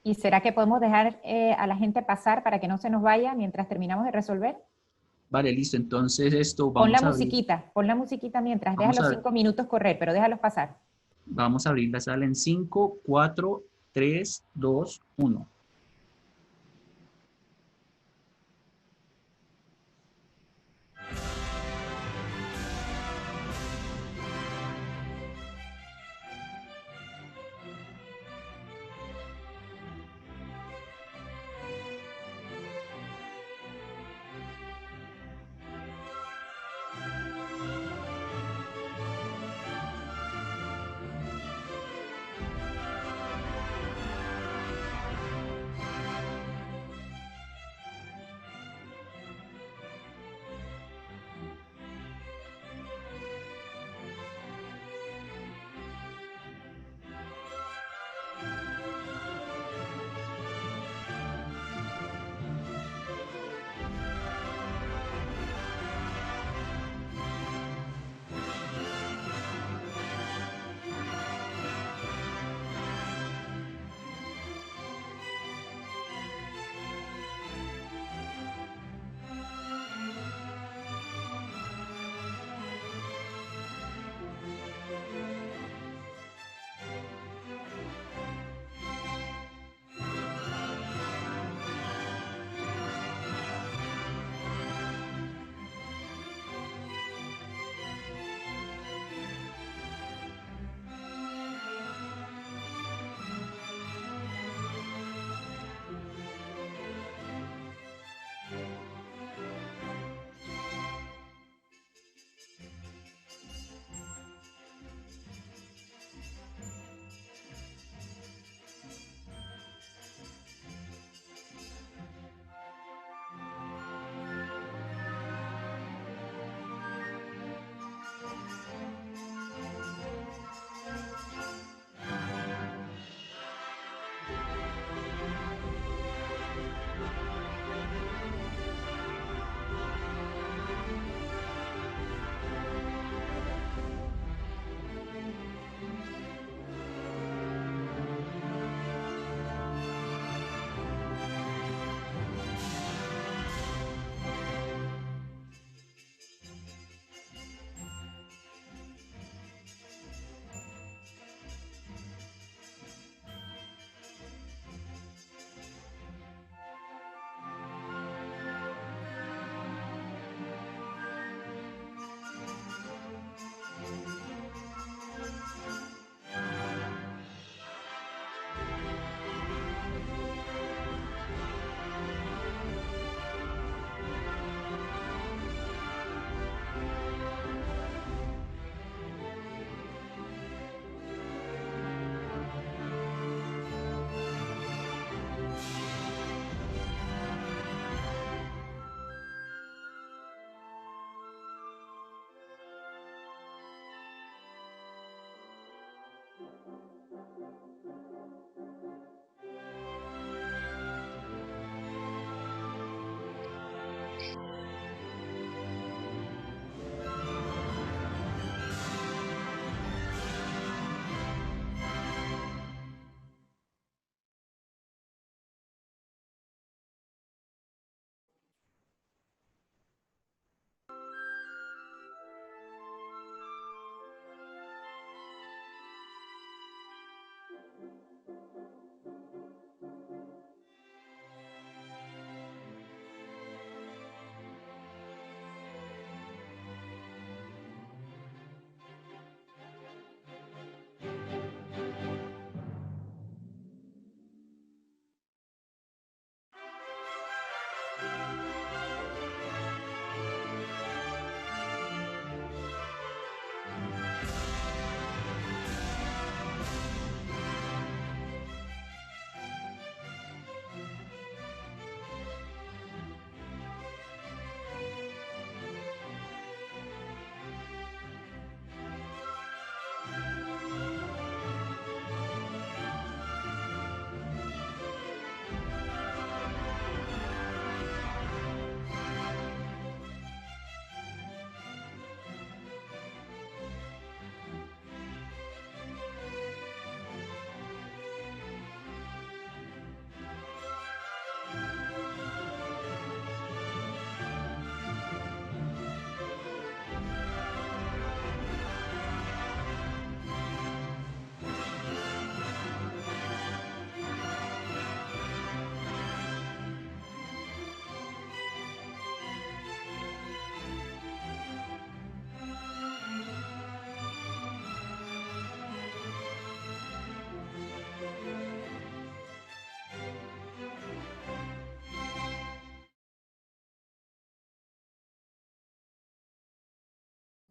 ¿Y será que podemos dejar a la gente pasar para que no se nos vaya mientras terminamos de resolver? Vale, listo. Entonces esto vamos a abrir. Pon la musiquita mientras, deja Vamos los a, 5 minutos correr, pero déjalos pasar. vamos a abrir la sala en 5, 4, 3, 2, 1.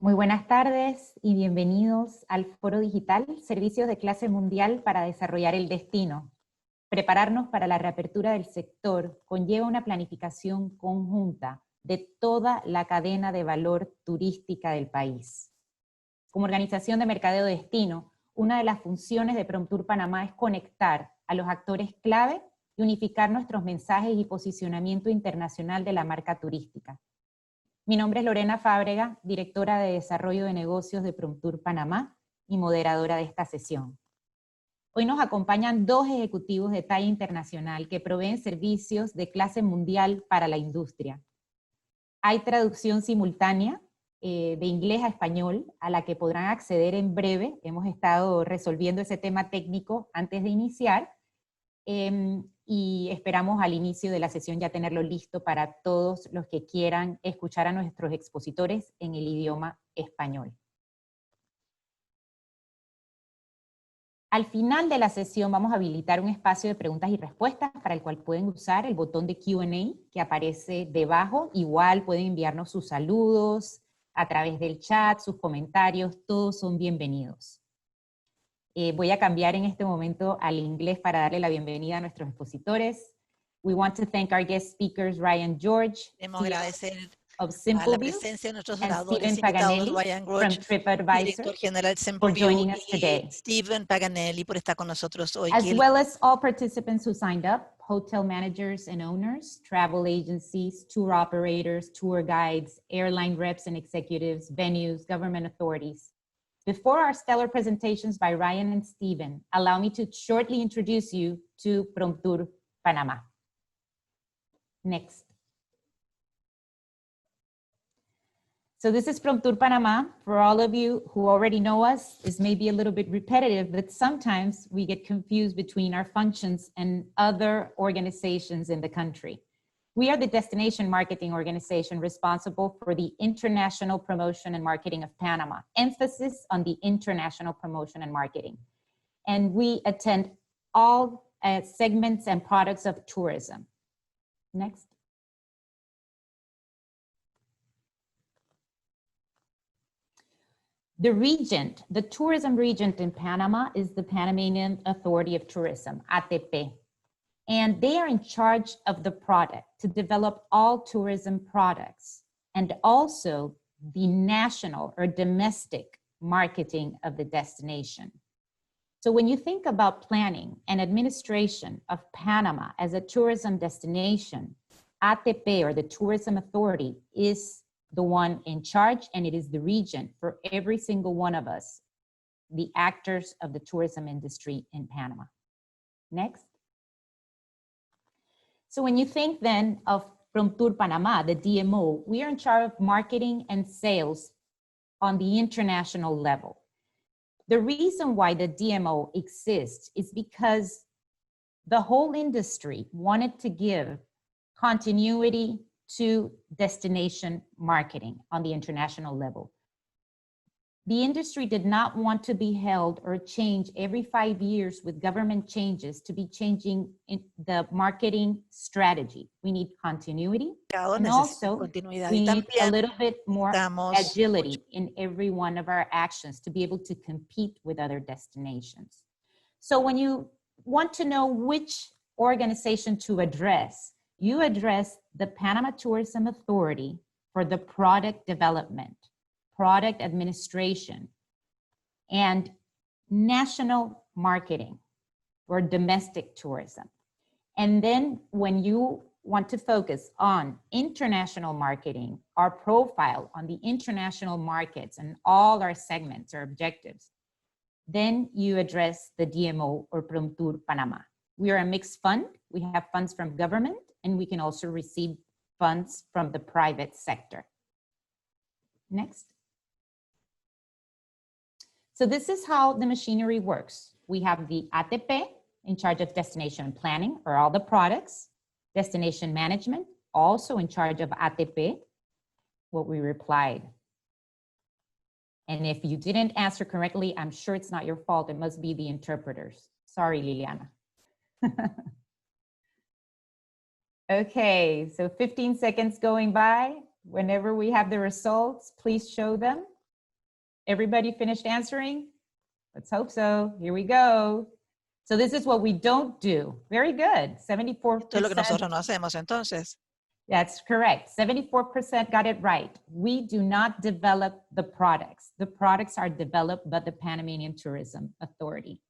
Muy buenas tardes y bienvenidos al Foro Digital Servicios de Clase Mundial para Desarrollar el Destino. Prepararnos para la reapertura del sector conlleva una planificación conjunta de toda la cadena de valor turística del país. Como organización de mercadeo de destino, una de las funciones de PromTour Panamá es conectar a los actores clave y unificar nuestros mensajes y posicionamiento internacional de la marca turística. Mi nombre es Lorena Fábrega, directora de Desarrollo de Negocios de PromTour Panamá y moderadora de esta sesión. Hoy nos acompañan dos ejecutivos de talla internacional que proveen servicios de clase mundial para la industria. Hay traducción simultánea de inglés a español, a la que podrán acceder en breve. Hemos estado resolviendo ese tema técnico antes de iniciar, y esperamos al inicio de la sesión ya tenerlo listo para todos los que quieran escuchar a nuestros expositores en el idioma español. Al final de la sesión vamos a habilitar un espacio de preguntas y respuestas para el cual pueden usar el botón de Q&A que aparece debajo. Igual pueden enviarnos sus saludos a través del chat, sus comentarios, todos son bienvenidos. Voy a cambiar en este momento al inglés para darle la bienvenida a nuestros expositores. We want to thank our guest speakers, Ryan George, Queremos agradecer of a la Simpleview, presencia de nuestros and oradores Stephen invitados, Paganelli Ryan from George, TripAdvisor, director general de for Simpleview, joining us y today. Stephen Paganelli por estar con nosotros hoy. As well as all participants who signed up, hotel managers and owners, travel agencies, tour operators, tour guides, airline reps and executives, venues, government authorities. Before our stellar presentations by Ryan and Stephen, allow me to shortly introduce you to PromTour Panamá. Next. So this is PromTour Panamá. For all of you who already know us, this may be a little bit repetitive, but sometimes we get confused between our functions and other organizations in the country. We are the destination marketing organization responsible for the international promotion and marketing of Panama, emphasis on the international promotion and marketing. And we attend all segments and products of tourism. Next. The regent, the tourism regent in Panama is the Panamanian Authority of Tourism, ATP. And they are in charge of the product to develop all tourism products and also the national or domestic marketing of the destination. So when you think about planning and administration of Panama as a tourism destination, ATP, or the Tourism Authority, is the one in charge, and it is the regent for every single one of us, the actors of the tourism industry in Panama. Next. So when you think then of PromTour Panamá, the DMO, we are in charge of marketing and sales on the international level. The reason why the DMO exists is because the whole industry wanted to give continuity to destination marketing on the international level. The industry did not want to be held or change every 5 years with government changes to be changing in the marketing strategy. We need continuity, and also we need a little bit more agility in every one of our actions to be able to compete with other destinations. So when you want to know which organization to address, you address the Panama Tourism Authority for the product development, product administration, and national marketing or domestic tourism. And then when you want to focus on international marketing, our profile on the international markets and all our segments or objectives, then you address the DMO or PromTour Panamá. We are a mixed fund. We have funds from government, and we can also receive funds from the private sector. Next. So this is how the machinery works. We have the ATP in charge of destination planning for all the products, destination management, also in charge of ATP, what we replied. And if you didn't answer correctly, I'm sure it's not your fault. It must be the interpreters. Sorry, Liliana. Okay, so 15 seconds going by. Whenever we have the results, please show them. Everybody finished answering? Let's hope so. Here we go. So this is what we don't do. Very good. 74%. Esto es lo que nosotros no hacemos entonces. That's correct. 74% got it right. We do not develop the products. The products are developed by the Panamanian Tourism Authority.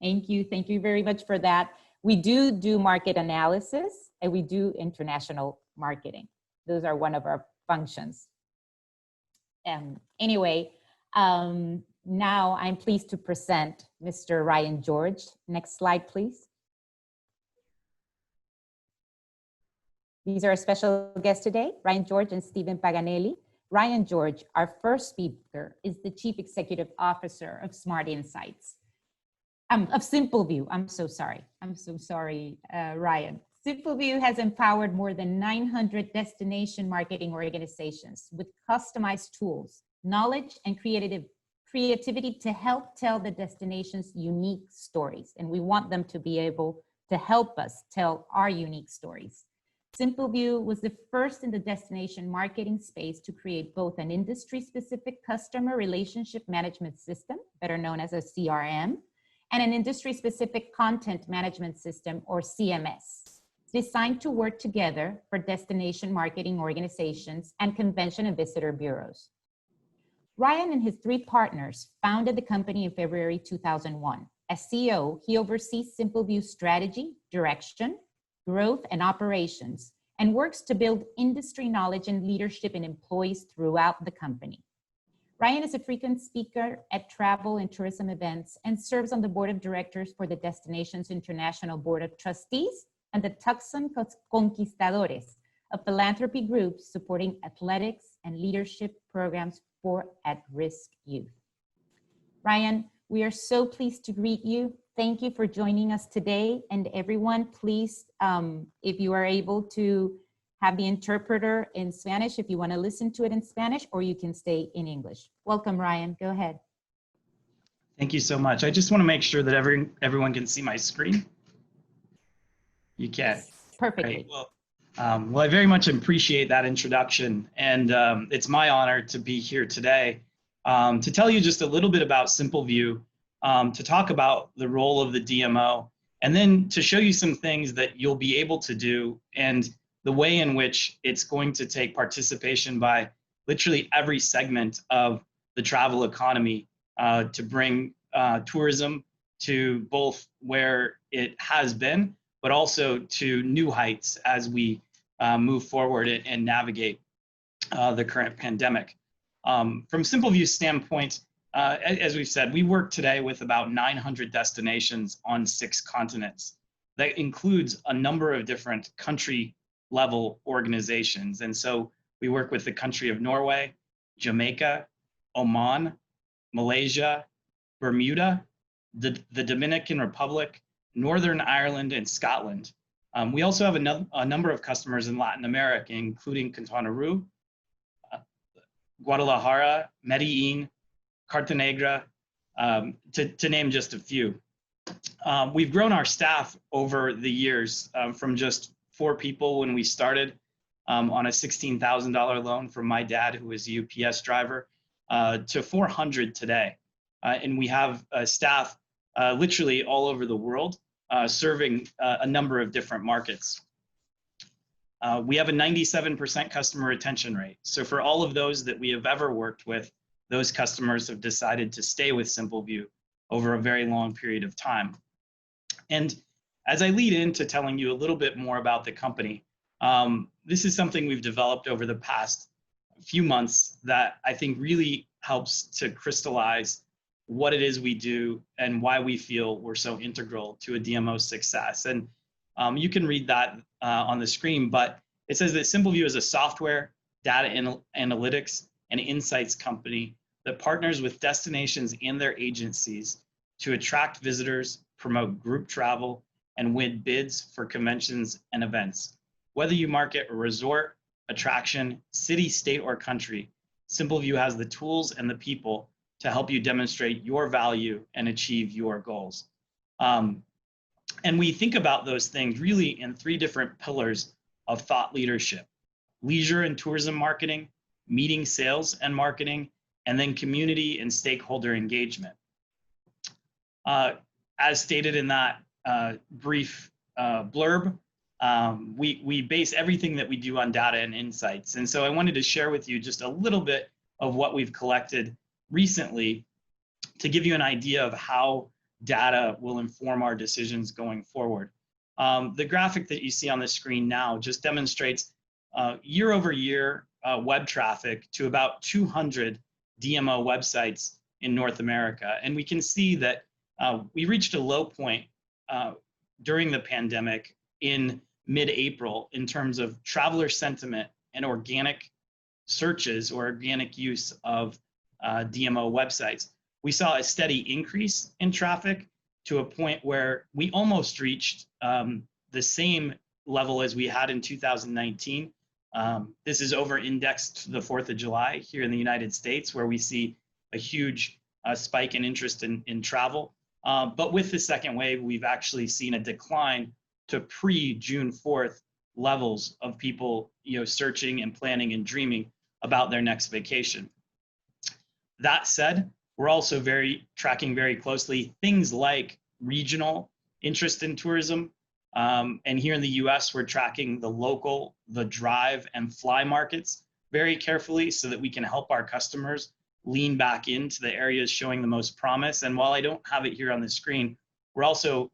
Thank you. Thank you very much for that. We do market analysis, and we do international marketing. Those are one of our functions. Anyway, now I'm pleased to present Mr. Ryan George. Next slide, please. These are our special guests today, Ryan George and Stephen Paganelli. Ryan George, our first speaker, is the Chief Executive Officer of Smart Insights. Of Simpleview, I'm so sorry, Ryan. Simpleview has empowered more than 900 destination marketing organizations with customized tools, knowledge, and creativity to help tell the destination's unique stories. And we want them to be able to help us tell our unique stories. Simpleview was the first in the destination marketing space to create both an industry-specific customer relationship management system, better known as a CRM, and an industry-specific content management system, or CMS, designed to work together for destination marketing organizations and convention and visitor bureaus. Ryan and his 3 partners founded the company in February 2001. As CEO, he oversees Simpleview's strategy, direction, growth, and operations, and works to build industry knowledge and leadership in employees throughout the company. Ryan is a frequent speaker at travel and tourism events and serves on the board of directors for the Destinations International Board of Trustees and the Tucson Conquistadores, a philanthropy group supporting athletics and leadership programs for at-risk youth. Ryan, we are so pleased to greet you. Thank you for joining us today. And everyone, please, if you are able to have the interpreter in Spanish, if you want to listen to it in Spanish, or you can stay in English. Welcome, Ryan. Go ahead. Thank you so much. I just want to make sure that everyone can see my screen. You can. Yes, perfectly. Great. Well, I very much appreciate that introduction, and it's my honor to be here today to tell you just a little bit about Simpleview, to talk about the role of the DMO, and then to show you some things that you'll be able to do and the way in which it's going to take participation by literally every segment of the travel economy to bring tourism to both where it has been, but also to new heights as we move forward and navigate the current pandemic. From Simpleview's standpoint, as we've said, we work today with about 900 destinations on 6 continents. That includes a number of different country-level organizations. And so we work with the country of Norway, Jamaica, Oman, Malaysia, Bermuda, the Dominican Republic, Northern Ireland, and Scotland. We also have a number of customers in Latin America, including Quintana Roo, Guadalajara, Medellin, Cartagena, to name just a few. We've grown our staff over the years from just 4 people when we started on a $16,000 loan from my dad, who was a UPS driver, to 400 today. And we have staff literally all over the world, serving a number of different markets. We have a 97% customer retention rate. So for all of those that we have ever worked with, those customers have decided to stay with Simpleview over a very long period of time. And as I lead into telling you a little bit more about the company, this is something we've developed over the past few months that I think really helps to crystallize what it is we do and why we feel we're so integral to a DMO's success. And you can read that on the screen, but it says that Simpleview is a software, data analytics, and insights company that partners with destinations and their agencies to attract visitors, promote group travel, and win bids for conventions and events. Whether you market a resort, attraction, city, state, or country, Simpleview has the tools and the people to help you demonstrate your value and achieve your goals. And we think about those things really in 3 different pillars of thought leadership: leisure and tourism marketing, meeting sales and marketing, and then community and stakeholder engagement. As stated in that brief blurb, we base everything that we do on data and insights. And so I wanted to share with you just a little bit of what we've collected recently to give you an idea of how data will inform our decisions going forward. The graphic that you see on the screen now just demonstrates year over year web traffic to about 200 DMO websites in North America. And we can see that we reached a low point during the pandemic in mid-April in terms of traveler sentiment and organic searches or organic use of DMO websites. We saw a steady increase in traffic to a point where we almost reached the same level as we had in 2019. This is over-indexed to the 4th of July here in the United States, where we see a huge spike in interest in travel. But with the second wave, we've actually seen a decline to pre-June 4th levels of people, searching and planning and dreaming about their next vacation. That said, we're also tracking very closely things like regional interest in tourism. And here in the US, we're tracking the local, the drive and fly markets very carefully so that we can help our customers lean back into the areas showing the most promise. And while I don't have it here on the screen, we're also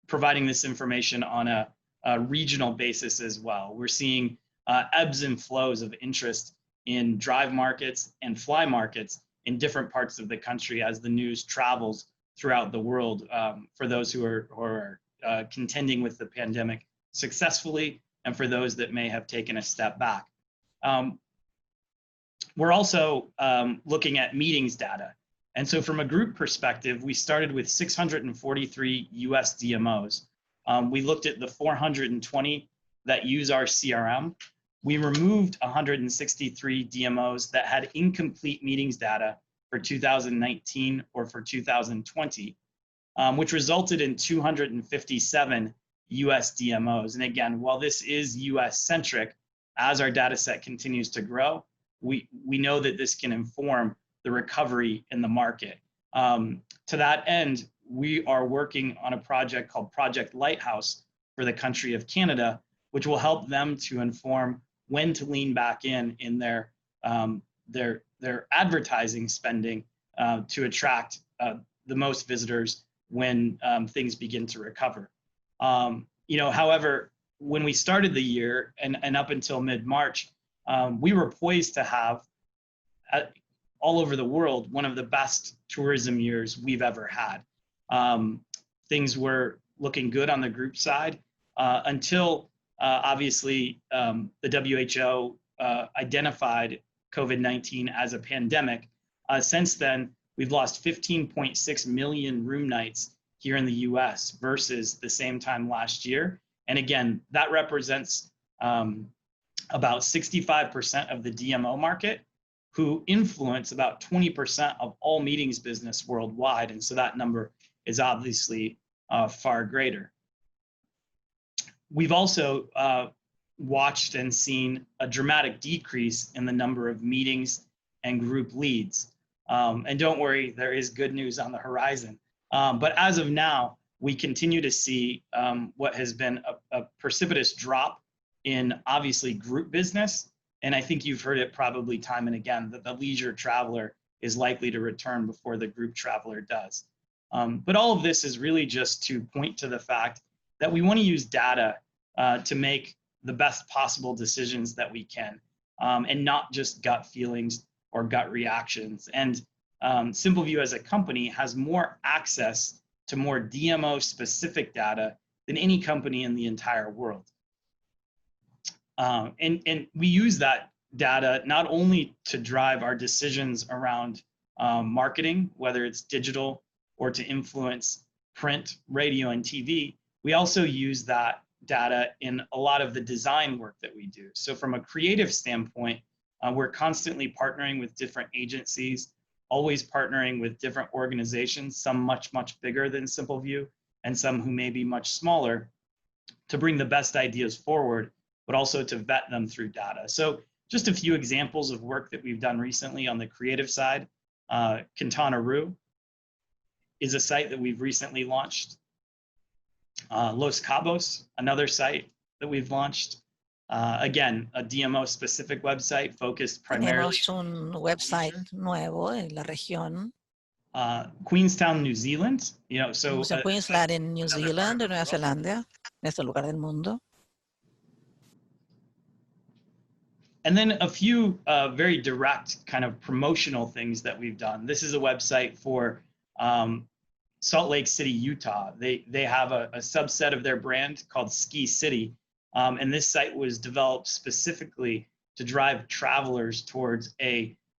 providing this information on a regional basis as well. We're seeing ebbs and flows of interest in drive markets and fly markets in different parts of the country as the news travels throughout the world for those who are contending with the pandemic successfully and for those that may have taken a step back. We're also looking at meetings data. And so from a group perspective, we started with 643 US DMOs. We looked at the 420 that use our CRM. We removed 163 DMOs that had incomplete meetings data for 2019 or for 2020, which resulted in 257 US DMOs. And again, while this is US centric, as our data set continues to grow, we know that this can inform the recovery in the market. To that end, we are working on a project called Project Lighthouse for the country of Canada, which will help them to inform when to lean back in their advertising spending to attract the most visitors when things begin to recover. However, when we started the year and up until mid-March, we were poised to have all over the world one of the best tourism years we've ever had. Things were looking good on the group side until obviously the WHO identified COVID-19 as a pandemic. Since then, we've lost 15.6 million room nights here in the US versus the same time last year. And again, that represents about 65% of the DMO market, who influence about 20% of all meetings business worldwide. And so that number is obviously far greater. We've also watched and seen a dramatic decrease in the number of meetings and group leads. And don't worry, there is good news on the horizon. But as of now, we continue to see what has been a precipitous drop in obviously group business. And I think you've heard it probably time and again that the leisure traveler is likely to return before the group traveler does. But all of this is really just to point to the fact that we want to use data to make the best possible decisions that we can, and not just gut feelings or gut reactions. And Simpleview as a company has more access to more DMO specific data than any company in the entire world. And we use that data not only to drive our decisions around marketing, whether it's digital or to influence print, radio, and TV, we also use that data in a lot of the design work that we do. So from a creative standpoint, we're constantly partnering with different agencies, always partnering with different organizations, some much, much bigger than Simpleview and some who may be much smaller, to bring the best ideas forward, but also to vet them through data. So just a few examples of work that we've done recently on the creative side. Quintana Roo is a site that we've recently launched. Los Cabos, another site that we've launched. Again, a DMO-specific website focused primarily Tenemos un website nuevo en la región. Queenstown, New Zealand. You know, so Tenemos en Queensland, en New another Zealand, part en of the Nueva world. Zelanda, en este lugar del mundo. And then a few very direct kind of promotional things that we've done. This is a website for Salt Lake City, Utah. They have a subset of their brand called Ski City. And this site was developed specifically to drive travelers towards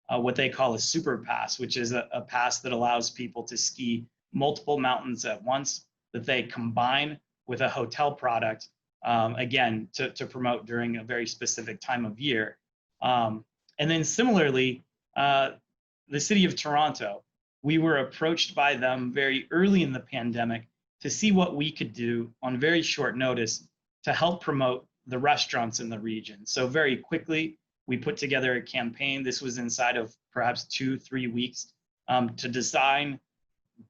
what they call a super pass, which is a pass that allows people to ski multiple mountains at once that they combine with a hotel product, again, to promote during a very specific time of year. And then similarly, the city of Toronto, we were approached by them very early in the pandemic to see what we could do on very short notice to help promote the restaurants in the region. So very quickly, we put together a campaign. This was inside of perhaps 2-3 weeks to design,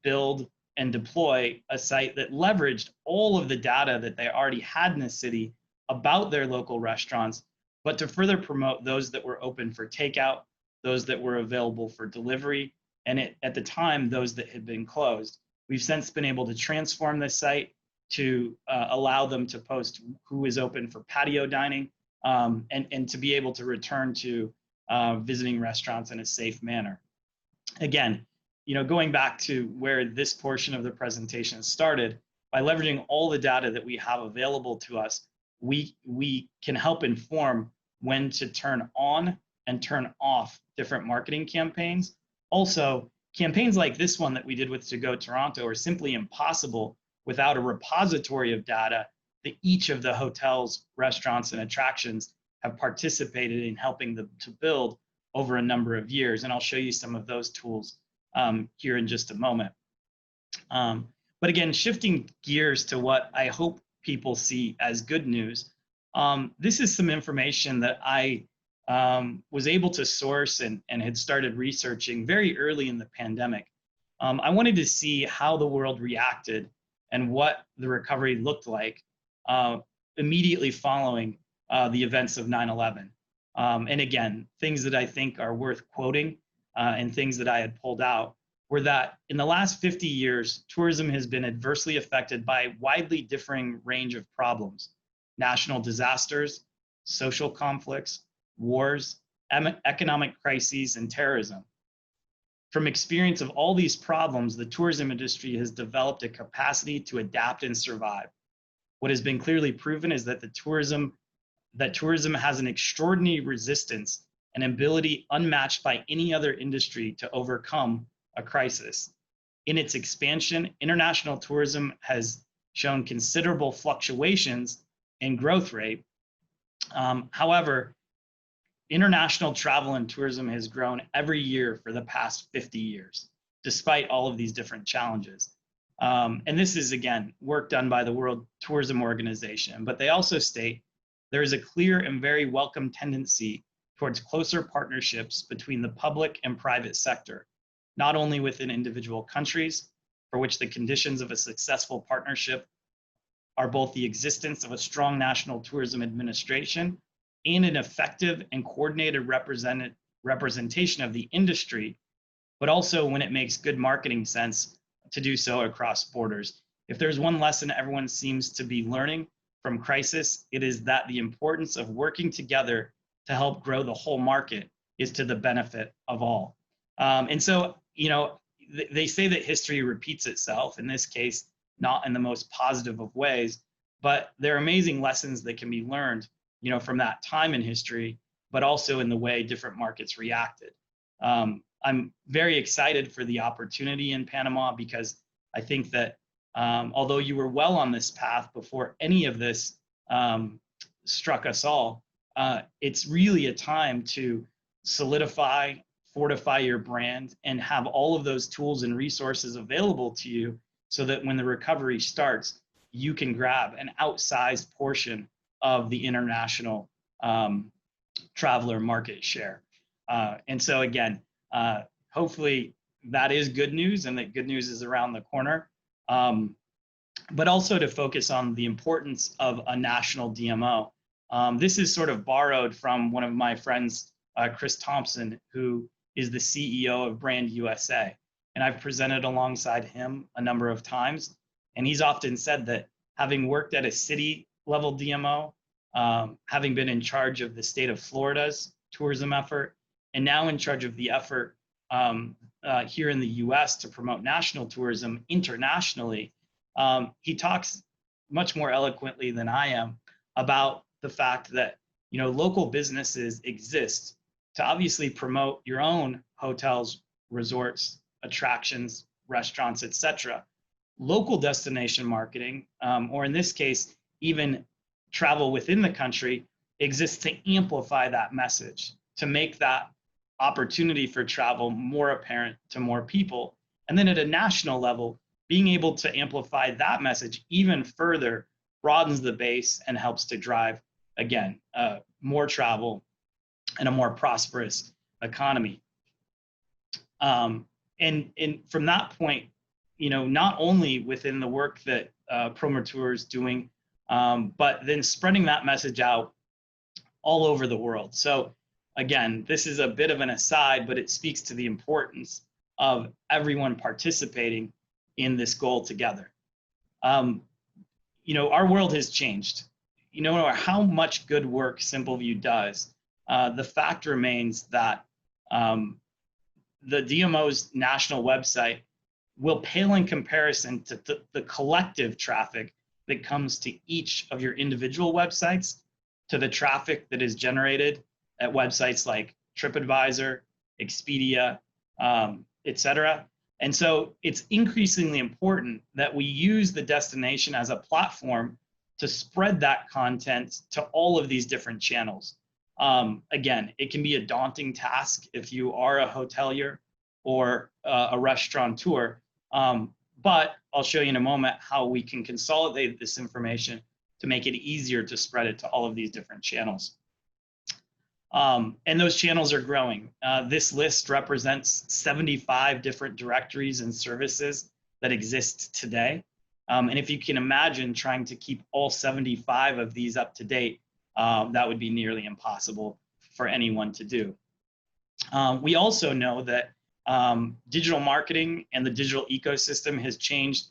build, and deploy a site that leveraged all of the data that they already had in the city about their local restaurants, but to further promote those that were open for takeout, those that were available for delivery, and at the time, those that had been closed. We've since been able to transform this site to allow them to post who is open for patio dining, and to be able to return to visiting restaurants in a safe manner. Again, you know, going back to where this portion of the presentation started, by leveraging all the data that we have available to us, we can help inform when to turn on and turn off different marketing campaigns. Also, campaigns like this one that we did with To Go Toronto are simply impossible without a repository of data that each of the hotels, restaurants, and attractions have participated in helping them to build over a number of years. And I'll show you some of those tools here in just a moment. But again, shifting gears to what I hope people see as good news, this is some information that I was able to source and had started researching very early in the pandemic. I wanted to see how the world reacted and what the recovery looked like immediately following the events of 9/11. And again, things that I think are worth quoting and things that I had pulled out were that in the last 50 years, tourism has been adversely affected by a widely differing range of problems: national disasters, social conflicts, wars, economic crises, and terrorism. From experience of all these problems, the tourism industry has developed a capacity to adapt and survive. What has been clearly proven is that tourism has an extraordinary resistance and ability unmatched by any other industry to overcome a crisis. In its expansion, international tourism has shown considerable fluctuations in growth rate. However, international travel and tourism has grown every year for the past 50 years, despite all of these different challenges. And this is, again, work done by the World Tourism Organization, but they also state there is a clear and very welcome tendency towards closer partnerships between the public and private sector, not only within individual countries, for which the conditions of a successful partnership are both the existence of a strong national tourism administration and an effective and coordinated representation of the industry, but also when it makes good marketing sense to do so across borders. If there's one lesson everyone seems to be learning from crisis, it is that the importance of working together to help grow the whole market is to the benefit of all. And so, you know, they say that history repeats itself, in this case, not in the most positive of ways, but there are amazing lessons that can be learned, you know, from that time in history, but also in the way different markets reacted. I'm very excited for the opportunity in Panama because I think that although you were well on this path before any of this struck us all, it's really a time to solidify, fortify your brand, and have all of those tools and resources available to you so that when the recovery starts, you can grab an outsized portion of the international traveler market share. And so again, hopefully that is good news, and that good news is around the corner. But also to focus on the importance of a national DMO. This is sort of borrowed from one of my friends, Chris Thompson, who is the CEO of Brand USA. And I've presented alongside him a number of times. And he's often said that having worked at a city level DMO, having been in charge of the state of Florida's tourism effort, and now in charge of the effort here in the US to promote national tourism internationally, he talks much more eloquently than I am about the fact that, you know, local businesses exist to obviously promote your own hotels, resorts, attractions, restaurants, etc. Local destination marketing, or in this case, even travel within the country, exists to amplify that message, to make that opportunity for travel more apparent to more people. And then at a national level, being able to amplify that message even further broadens the base and helps to drive, again, more travel and a more prosperous economy. And from that point, you know, not only within the work that Promotour is doing, but then spreading that message out all over the world. So again, this is a bit of an aside, but it speaks to the importance of everyone participating in this goal together. You know, our world has changed. You know, no matter how much good work Simpleview does, the fact remains that the DMO's national website will pale in comparison to the collective traffic that comes to each of your individual websites, to the traffic that is generated at websites like TripAdvisor, Expedia, etc. And so it's increasingly important that we use the destination as a platform to spread that content to all of these different channels. Again, it can be a daunting task if you are a hotelier or a restaurateur, but I'll show you in a moment how we can consolidate this information to make it easier to spread it to all of these different channels. And those channels are growing. This list represents 75 different directories and services that exist today. And if you can imagine trying to keep all 75 of these up to date, that would be nearly impossible for anyone to do. We also know that digital marketing and the digital ecosystem has changed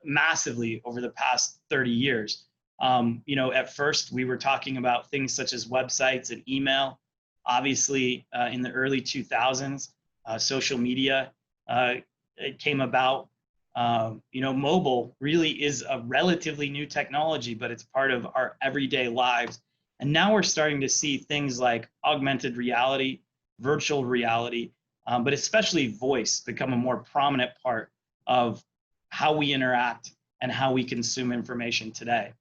massively over the past 30 years. You know, at first we were talking about things such as websites and email. Obviously, in the early 2000s, social media it came about. You know, mobile really is a relatively new technology, but it's part of our everyday lives. And now we're starting to see things like augmented reality, virtual reality, but especially voice become a more prominent part of how we interact and how we consume information today.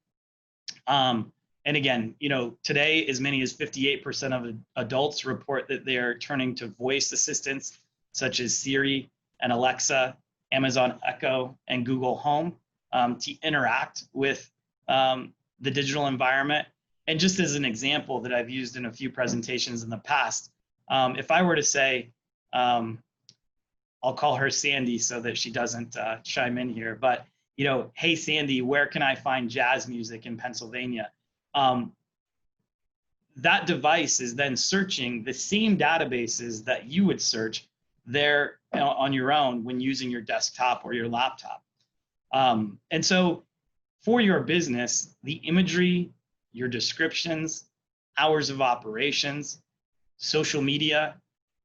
And again, you know, today as many as 58% of adults report that they are turning to voice assistants such as Siri and Alexa, Amazon Echo, and Google Home to interact with the digital environment. And just as an example that I've used in a few presentations in the past, if I were to say, I'll call her Sandy so that she doesn't chime in here, but you know, hey Sandy, where can I find jazz music in Pennsylvania? That device is then searching the same databases that you would search there on your own when using your desktop or your laptop. And so for your business, the imagery, your descriptions, hours of operations, social media,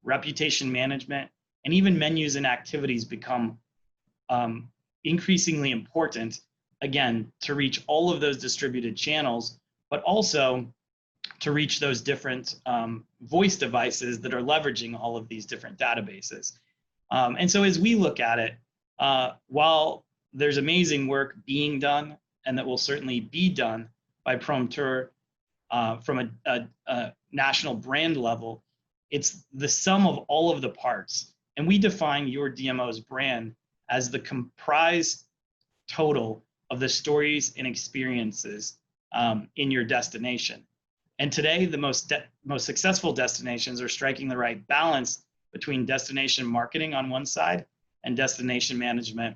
reputation management, and even menus and activities become increasingly important, again, to reach all of those distributed channels, but also to reach those different voice devices that are leveraging all of these different databases. And so as we look at it, while there's amazing work being done, and that will certainly be done by Promotour from a national brand level, it's the sum of all of the parts. And we define your DMO's brand as the comprised total of the stories and experiences in your destination. And today, the most successful destinations are striking the right balance between destination marketing on one side and destination management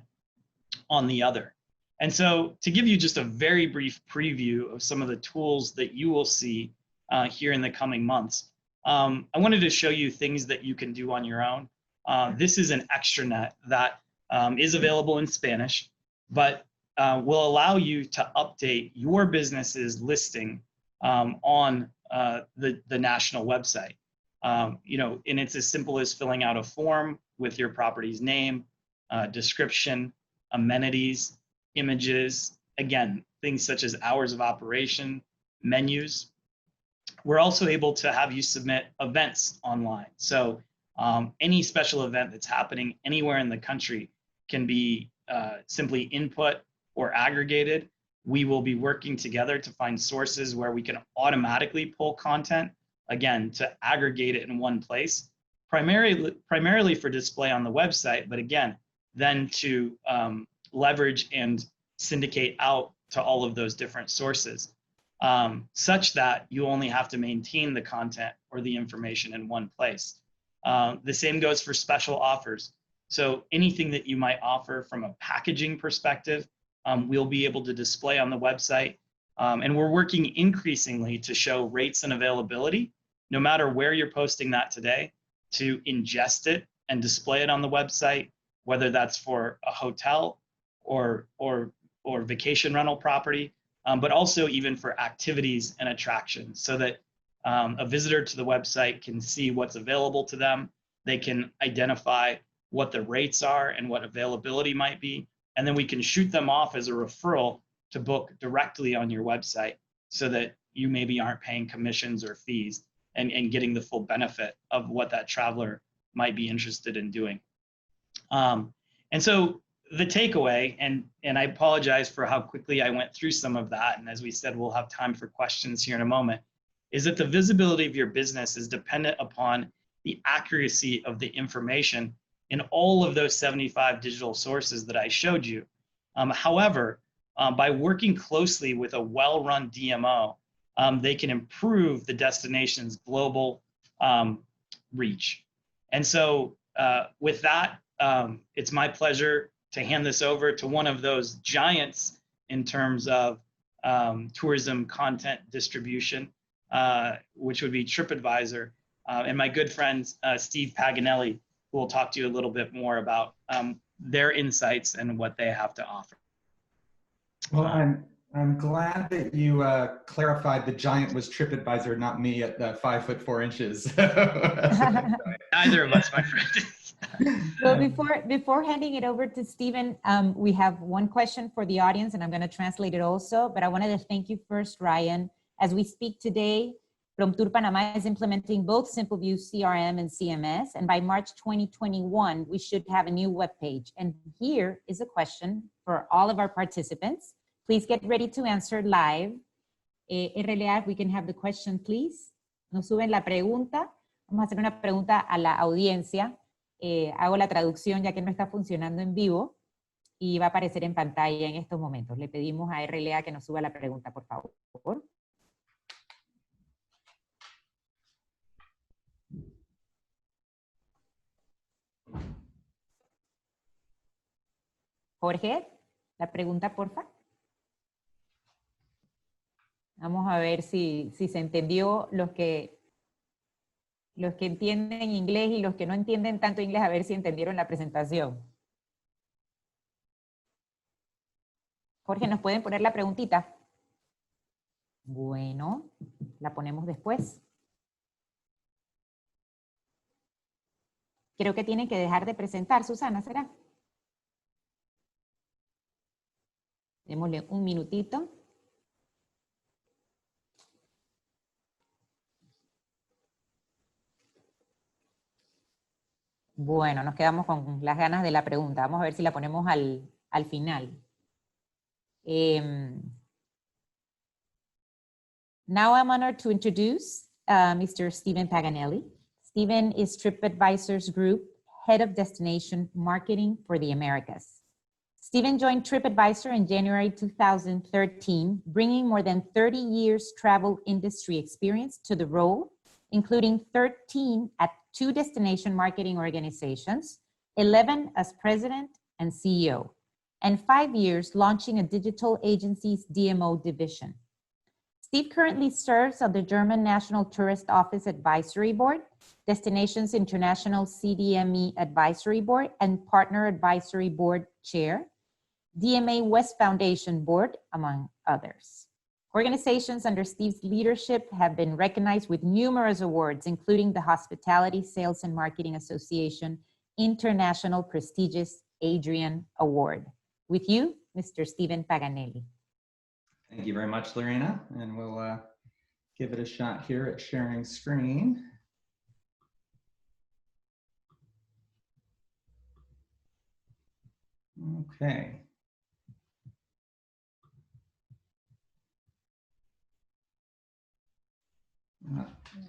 on the other. And so to give you just a very brief preview of some of the tools that you will see here in the coming months, I wanted to show you things that you can do on your own. This is an extranet that is available in Spanish, but will allow you to update your business's listing on the national website. You know, and it's as simple as filling out a form with your property's name, description, amenities, images, again, things such as hours of operation, menus. We're also able to have you submit events online. So any special event that's happening anywhere in the country can be simply input or aggregated. We will be working together to find sources where we can automatically pull content, again, to aggregate it in one place, primarily for display on the website, but again, then to leverage and syndicate out to all of those different sources, such that you only have to maintain the content or the information in one place. The same goes for special offers. So anything that you might offer from a packaging perspective, we'll be able to display on the website. And we're working increasingly to show rates and availability, no matter where you're posting that today, to ingest it and display it on the website, whether that's for a hotel or vacation rental property, but also even for activities and attractions, so that a visitor to the website can see what's available to them. They can identify what the rates are and what availability might be. And then we can shoot them off as a referral to book directly on your website, so that you maybe aren't paying commissions or fees and getting the full benefit of what that traveler might be interested in doing. And so the takeaway, and I apologize for how quickly I went through some of that, and as we said, we'll have time for questions here in a moment, is that the visibility of your business is dependent upon the accuracy of the information in all of those 75 digital sources that I showed you. However, by working closely with a well-run DMO, they can improve the destination's global reach. And so with that, it's my pleasure to hand this over to one of those giants in terms of tourism content distribution, which would be TripAdvisor, and my good friend, Steve Paganelli, who will talk to you a little bit more about their insights and what they have to offer. Well, I'm glad that you clarified the giant was TripAdvisor, not me at 5'4". Neither of us, my friend. So before handing it over to Stephen, we have one question for the audience, and I'm going to translate it also. But I wanted to thank you first, Ryan. As we speak today, Promptur Panama is implementing both Simpleview CRM and CMS, and by March 2021, we should have a new webpage. And here is a question for all of our participants. Please get ready to answer live. RLA, we can have the question, please. Nos suben la pregunta. Vamos a hacer una pregunta a la audiencia. Hago la traducción ya que no está funcionando en vivo y va a aparecer en pantalla en estos momentos. Le pedimos a RLA que nos suba la pregunta, por favor. Jorge, la pregunta, porfa. Vamos a ver si se entendió los que entienden inglés y los que no entienden tanto inglés, a ver si entendieron la presentación. Jorge, ¿nos pueden poner la preguntita? Bueno, la ponemos después. Creo que tienen que dejar de presentar, Susana, ¿será? Démosle un minutito. Bueno, nos quedamos con las ganas de la pregunta. Vamos a ver si la ponemos al final. Now I'm honored to introduce Mr. Stephen Paganelli. Stephen is TripAdvisor's group head of destination marketing for the Americas. Stephen joined TripAdvisor in January 2013, bringing more than 30 years travel industry experience to the role, including 13 at 2 destination marketing organizations, 11 as president and CEO, and 5 years launching a digital agency's DMO division. Steve currently serves on the German National Tourist Office Advisory Board, Destinations International CDME Advisory Board, and Partner Advisory Board Chair, DMA West Foundation Board, among others. Organizations under Steve's leadership have been recognized with numerous awards, including the Hospitality Sales and Marketing Association International prestigious Adrian Award. With you, Mr. Stephen Paganelli. Thank you very much, Lorena. And we'll give it a shot here at sharing screen. Okay.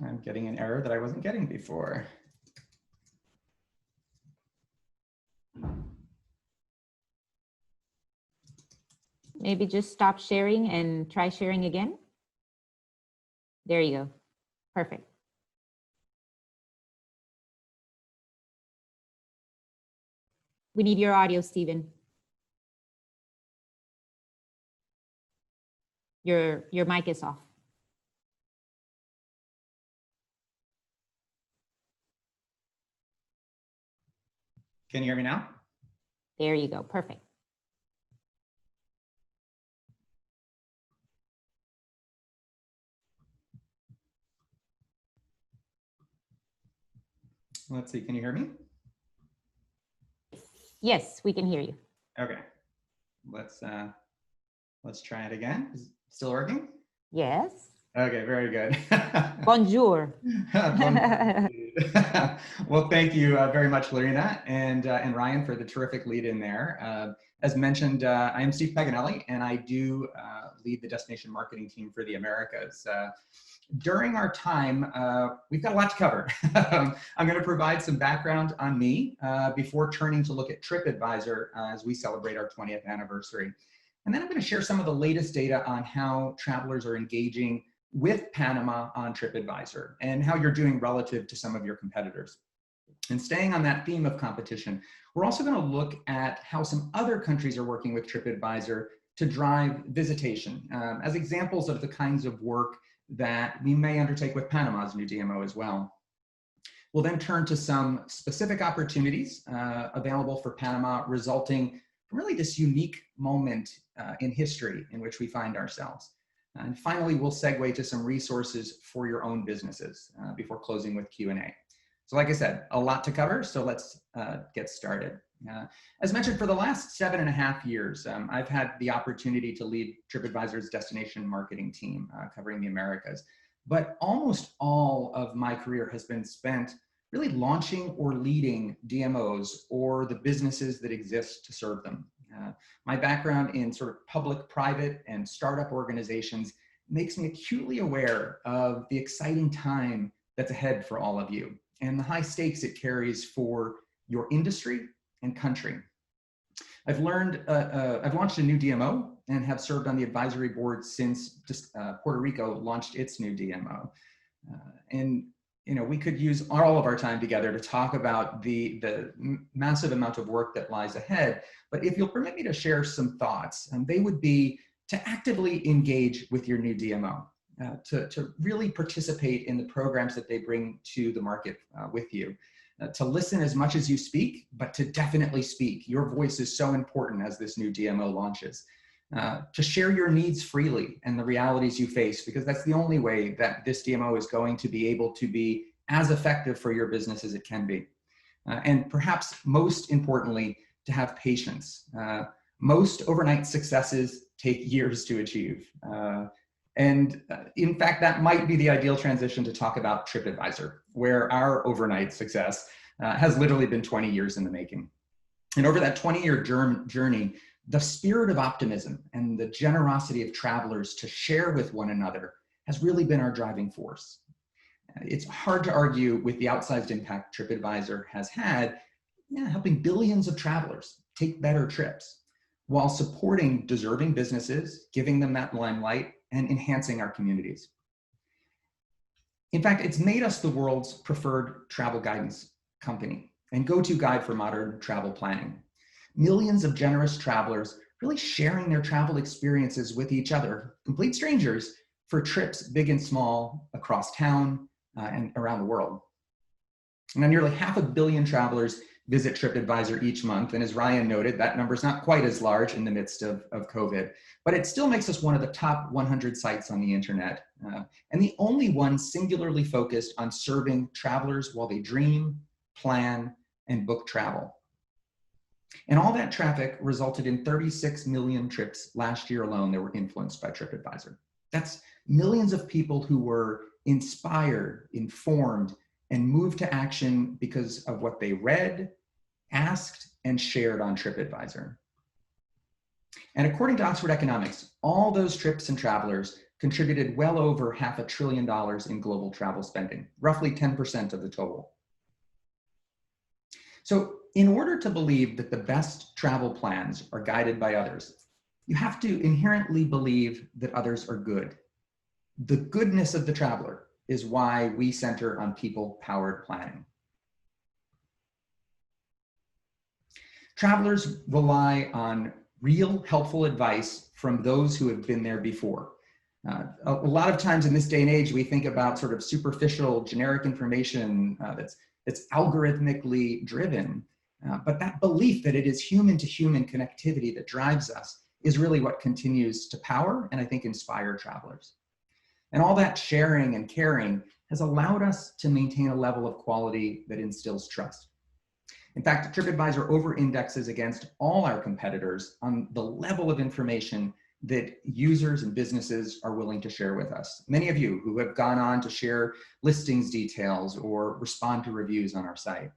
I'm getting an error that I wasn't getting before. Maybe just stop sharing and try sharing again. There you go. Perfect. We need your audio, Stephen. Your mic is off. Can you hear me now? There you go. Perfect. Let's see, can you hear me? Yes, we can hear you. Okay, let's try it again. Is it still working? Yes. Okay, very good. Bonjour. Well, thank you very much, Lorena and Ryan, for the terrific lead in there. As mentioned, I am Steve Paganelli, and I do lead the destination marketing team for the Americas. During our time, we've got a lot to cover. I'm going to provide some background on me before turning to look at TripAdvisor as we celebrate our 20th anniversary. And then I'm going to share some of the latest data on how travelers are engaging with Panama on TripAdvisor and how you're doing relative to some of your competitors. And staying on that theme of competition, we're also going to look at how some other countries are working with TripAdvisor to drive visitation as examples of the kinds of work that we may undertake with Panama's new DMO as well. We'll then turn to some specific opportunities available for Panama, resulting from really this unique moment in history in which we find ourselves. And finally, we'll segue to some resources for your own businesses before closing with Q&A. So like I said, a lot to cover, so let's get started. As mentioned, for the last 7.5 years, I've had the opportunity to lead TripAdvisor's destination marketing team covering the Americas. But almost all of my career has been spent really launching or leading DMOs or the businesses that exist to serve them. My background in sort of public, private, and startup organizations makes me acutely aware of the exciting time that's ahead for all of you and the high stakes it carries for your industry and country. I've launched a new DMO and have served on the advisory board since Puerto Rico launched its new DMO. And you know, we could use all of our time together to talk about the massive amount of work that lies ahead. But if you'll permit me to share some thoughts, they would be to actively engage with your new DMO, to really participate in the programs that they bring to the market with you. To listen as much as you speak, but to definitely speak. Your voice is so important as this new DMO launches. To share your needs freely and the realities you face, because that's the only way that this DMO is going to be able to be as effective for your business as it can be. And perhaps most importantly, to have patience. Most overnight successes take years to achieve. And in fact, that might be the ideal transition to talk about TripAdvisor, where our overnight success has literally been 20 years in the making. And over that 20-year journey, the spirit of optimism and the generosity of travelers to share with one another has really been our driving force. It's hard to argue with the outsized impact TripAdvisor has had, helping billions of travelers take better trips. while supporting deserving businesses, giving them that limelight, and enhancing our communities. In fact, it's made us the world's preferred travel guidance company and go-to guide for modern travel planning. Millions of generous travelers really sharing their travel experiences with each other, complete strangers, for trips big and small across town and around the world. Now, nearly 500 million travelers visit TripAdvisor each month. And as Ryan noted, that number is not quite as large in the midst of COVID, but it still makes us one of the top 100 sites on the internet, and the only one singularly focused on serving travelers while they dream, plan, and book travel. And all that traffic resulted in 36 million trips last year alone that were influenced by TripAdvisor. That's millions of people who were inspired, informed, and moved to action because of what they read, asked, and shared on TripAdvisor. And according to Oxford Economics, all those trips and travelers contributed well over $500 billion in global travel spending, roughly 10% of the total. So in order to believe that the best travel plans are guided by others, you have to inherently believe that others are good. The goodness of the traveler is why we center on people-powered planning. Travelers rely on real helpful advice from those who have been there before. A lot of times in this day and age, we think about sort of superficial, generic information that's algorithmically driven. But that belief that it is human-to-human connectivity that drives us is really what continues to power and I think inspire travelers. And all that sharing and caring has allowed us to maintain a level of quality that instills trust. In fact, TripAdvisor over-indexes against all our competitors on the level of information that users and businesses are willing to share with us. Many of you who have gone on to share listings details or respond to reviews on our site.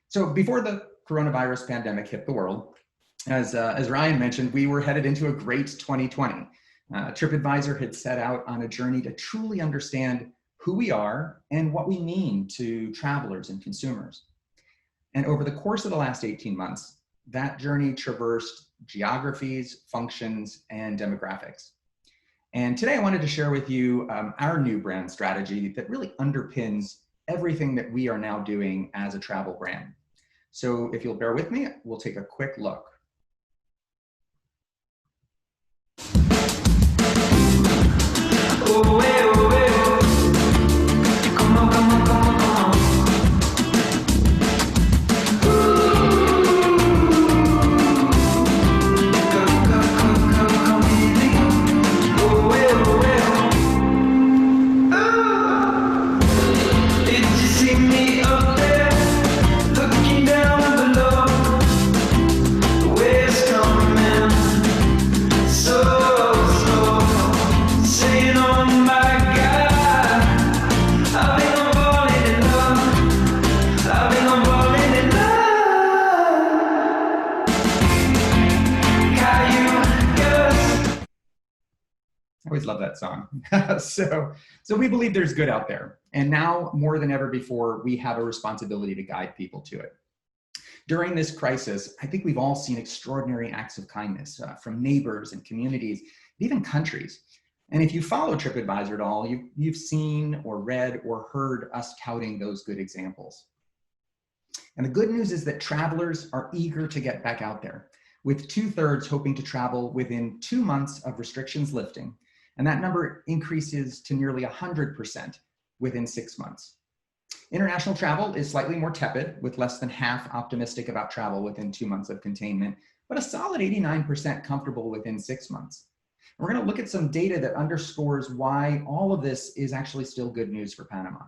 So before the coronavirus pandemic hit the world, as Ryan mentioned, we were headed into a great 2020. TripAdvisor had set out on a journey to truly understand who we are and what we mean to travelers and consumers. And over the course of the last 18 months, that journey traversed geographies, functions, and demographics. And today I wanted to share with you our new brand strategy that really underpins everything that we are now doing as a travel brand. So if you'll bear with me, we'll take a quick look. I always love that song. So we believe there's good out there. And now more than ever before, we have a responsibility to guide people to it. During this crisis, I think we've all seen extraordinary acts of kindness from neighbors and communities, even countries. And if you follow TripAdvisor at all, you've seen or read or heard us touting those good examples. And the good news is that travelers are eager to get back out there, with 2/3 hoping to travel within 2 months of restrictions lifting. And that number increases to nearly 100% within 6 months. International travel is slightly more tepid, with less than half optimistic about travel within 2 months of containment, but a solid 89% comfortable within 6 months. And we're going to look at some data that underscores why all of this is actually still good news for Panama.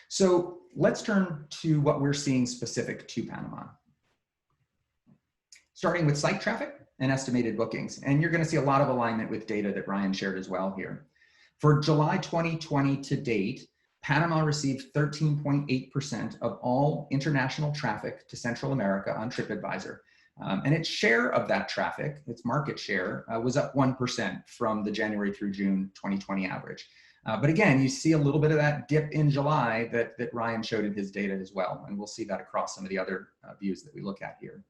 So let's turn to what we're seeing specific to Panama. Starting with site traffic and estimated bookings. And you're going to see a lot of alignment with data that Ryan shared as well here. For July 2020 to date, Panama received 13.8% of all international traffic to Central America on TripAdvisor. And its share of that traffic, its market share, was up 1% from the January through June 2020 average. But again, you see a little bit of that dip in July that Ryan showed in his data as well. And we'll see that across some of the other views that we look at here.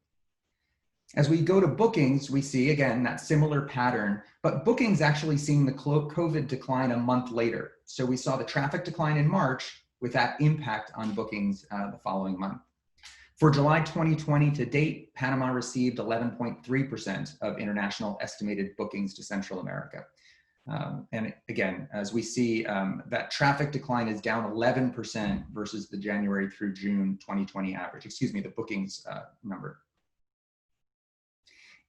As we go to bookings, we see, again, that similar pattern, but bookings actually seeing the COVID decline a month later. So we saw the traffic decline in March with that impact on bookings the following month. For July 2020 to date, Panama received 11.3% of international estimated bookings to Central America. And again, as we see, that traffic decline is down 11% versus the January through June 2020 average, excuse me, the bookings number.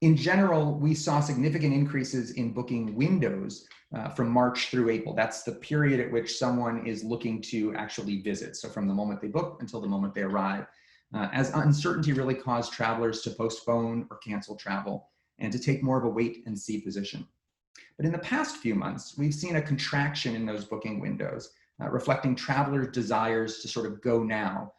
In general, we saw significant increases in booking windows from March through April. That's the period at which someone is looking to actually visit. So from the moment they book until the moment they arrive, as uncertainty really caused travelers to postpone or cancel travel and to take more of a wait and see position. But in the past few months, we've seen a contraction in those booking windows, reflecting travelers' desires to sort of go now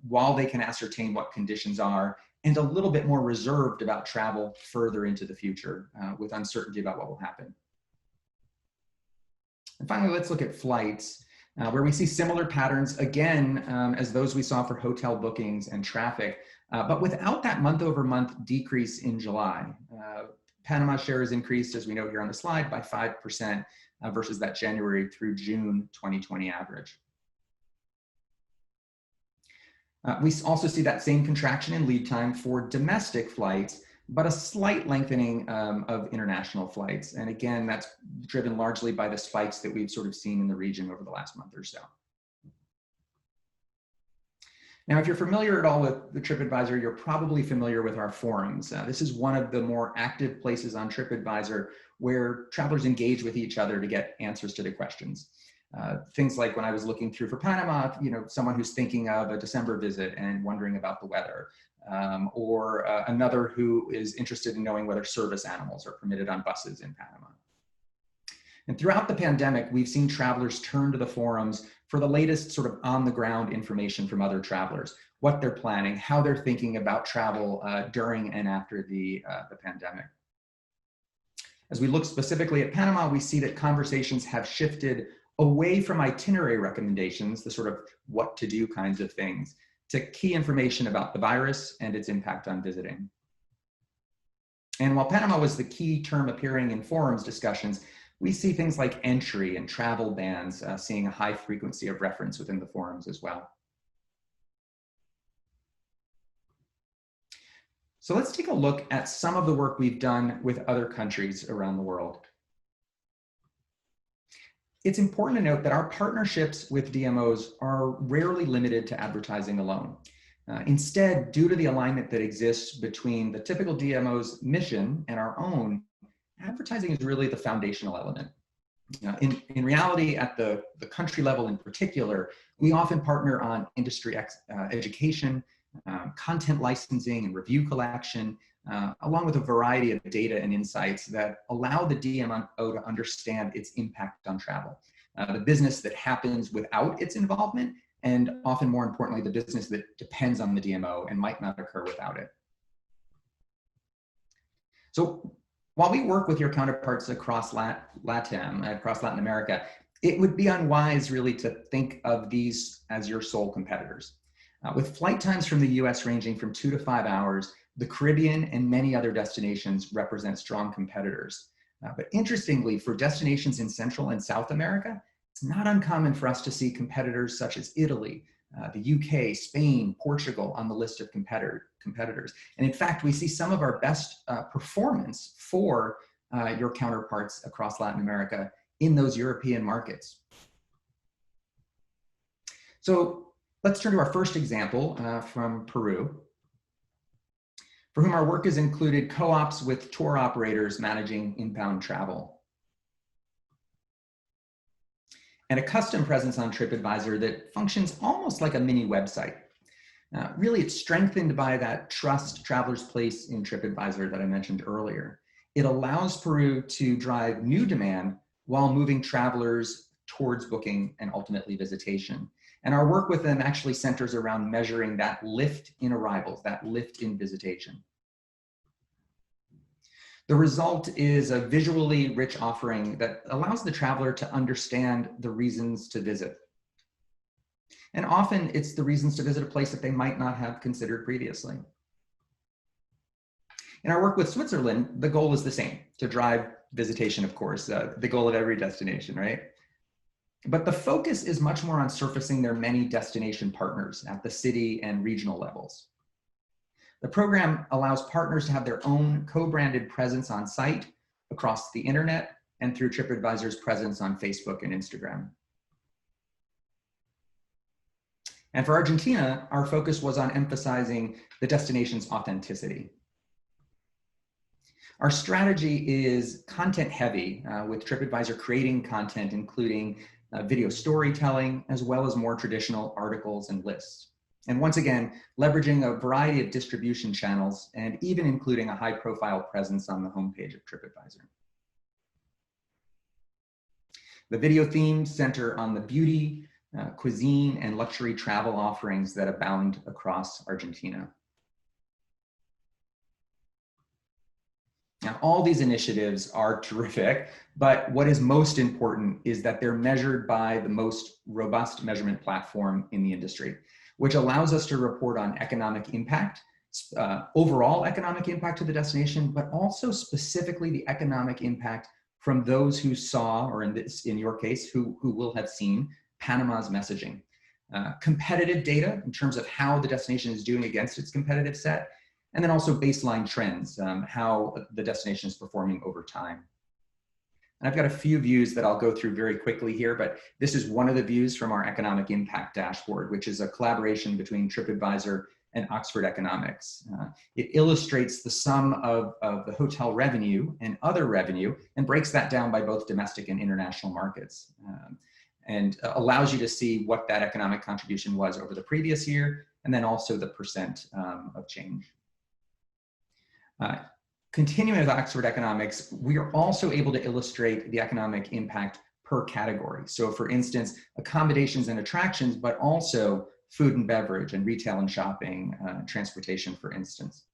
while they can ascertain what conditions are, and a little bit more reserved about travel further into the future with uncertainty about what will happen. And finally, let's look at flights, where we see similar patterns again as those we saw for hotel bookings and traffic, but without that month-over-month decrease in July. Panama share has increased, as we note here on the slide, by 5% versus that January through June 2020 average. We also see that same contraction in lead time for domestic flights, but a slight lengthening of international flights. And again, that's driven largely by the spikes that we've sort of seen in the region over the last month or so. Now, if you're familiar at all with the TripAdvisor, you're probably familiar with our forums. This is one of the more active places on TripAdvisor where travelers engage with each other to get answers to their questions. Things like when I was looking through for Panama, someone who's thinking of a December visit and wondering about the weather, or another who is interested in knowing whether service animals are permitted on buses in Panama. And throughout the pandemic, we've seen travelers turn to the forums for the latest sort of on-the-ground information from other travelers, what they're planning, how they're thinking about travel during and after the pandemic. As we look specifically at Panama, we see that conversations have shifted away from itinerary recommendations, the sort of what to do kinds of things, to key information about the virus and its impact on visiting. And while Panama was the key term appearing in forums discussions, we see things like entry and travel bans seeing a high frequency of reference within the forums as well. So let's take a look at some of the work we've done with other countries around the world. It's important to note that our partnerships with DMOs are rarely limited to advertising alone. Instead, due to the alignment that exists between the typical DMO's mission and our own, advertising is really the foundational element. In reality, at the country level in particular, we often partner on industry education, content licensing and review collection, along with a variety of data and insights that allow the DMO to understand its impact on travel, the business that happens without its involvement, and often more importantly, the business that depends on the DMO and might not occur without it. So while we work with your counterparts across LATAM, across Latin America, it would be unwise really to think of these as your sole competitors. With flight times from the US ranging from 2 to 5 hours, the Caribbean and many other destinations represent strong competitors. But interestingly, for destinations in Central and South America, it's not uncommon for us to see competitors such as Italy, the UK, Spain, Portugal on the list of competitors. And in fact, we see some of our best performance for your counterparts across Latin America in those European markets. So let's turn to our first example from Peru, for whom our work has included co-ops with tour operators managing inbound travel, and a custom presence on TripAdvisor that functions almost like a mini website. Really, it's strengthened by that trust travelers place in TripAdvisor that I mentioned earlier. It allows Peru to drive new demand while moving travelers towards booking and ultimately visitation. And our work with them actually centers around measuring that lift in arrivals, that lift in visitation. The result is a visually rich offering that allows the traveler to understand the reasons to visit. And often it's the reasons to visit a place that they might not have considered previously. In our work with Switzerland, the goal is the same, to drive visitation, of course, the goal of every destination, right? But the focus is much more on surfacing their many destination partners at the city and regional levels. The program allows partners to have their own co-branded presence on site, across the internet, and through TripAdvisor's presence on Facebook and Instagram. And for Argentina, our focus was on emphasizing the destination's authenticity. Our strategy is content heavy, with TripAdvisor creating content, including video storytelling, as well as more traditional articles and lists. And once again, leveraging a variety of distribution channels and even including a high profile presence on the homepage of TripAdvisor. The video themes center on the beauty, cuisine, and luxury travel offerings that abound across Argentina. Now, all these initiatives are terrific, but what is most important is that they're measured by the most robust measurement platform in the industry, which allows us to report on economic impact, overall economic impact to the destination, but also specifically the economic impact from those who saw, or in your case, who will have seen Panama's messaging. Competitive data in terms of how the destination is doing against its competitive set, and then also baseline trends, how the destination is performing over time. And I've got a few views that I'll go through very quickly here, but this is one of the views from our economic impact dashboard, which is a collaboration between TripAdvisor and Oxford Economics. It illustrates the sum of the hotel revenue and other revenue and breaks that down by both domestic and international markets, and allows you to see what that economic contribution was over the previous year, and then also the percent of change. Continuing with Oxford Economics, we are also able to illustrate the economic impact per category. So for instance, accommodations and attractions, but also food and beverage and retail and shopping, transportation, for instance.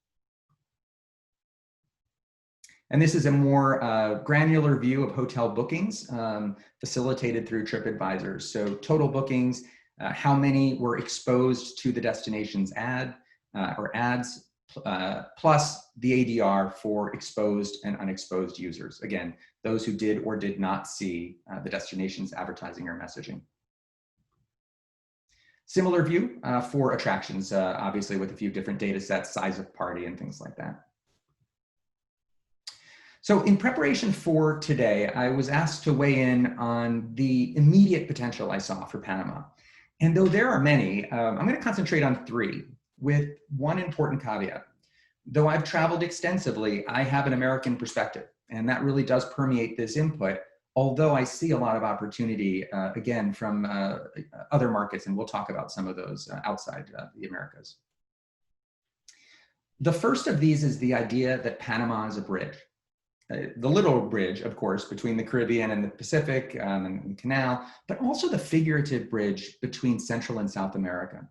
And this is a more granular view of hotel bookings facilitated through TripAdvisor. So total bookings, how many were exposed to the destination's ad or ads, plus the ADR for exposed and unexposed users. Again, those who did or did not see the destination's advertising or messaging. Similar view for attractions, obviously with a few different data sets, size of party, and things like that. So in preparation for today, I was asked to weigh in on the immediate potential I saw for Panama. And though there are many, I'm going to concentrate on three, with one important caveat. Though I've traveled extensively, I have an American perspective, and that really does permeate this input, although I see a lot of opportunity, again, from other markets, and we'll talk about some of those outside the Americas. The first of these is the idea that Panama is a bridge. The little bridge, of course, between the Caribbean and the Pacific and the canal, but also the figurative bridge between Central and South America.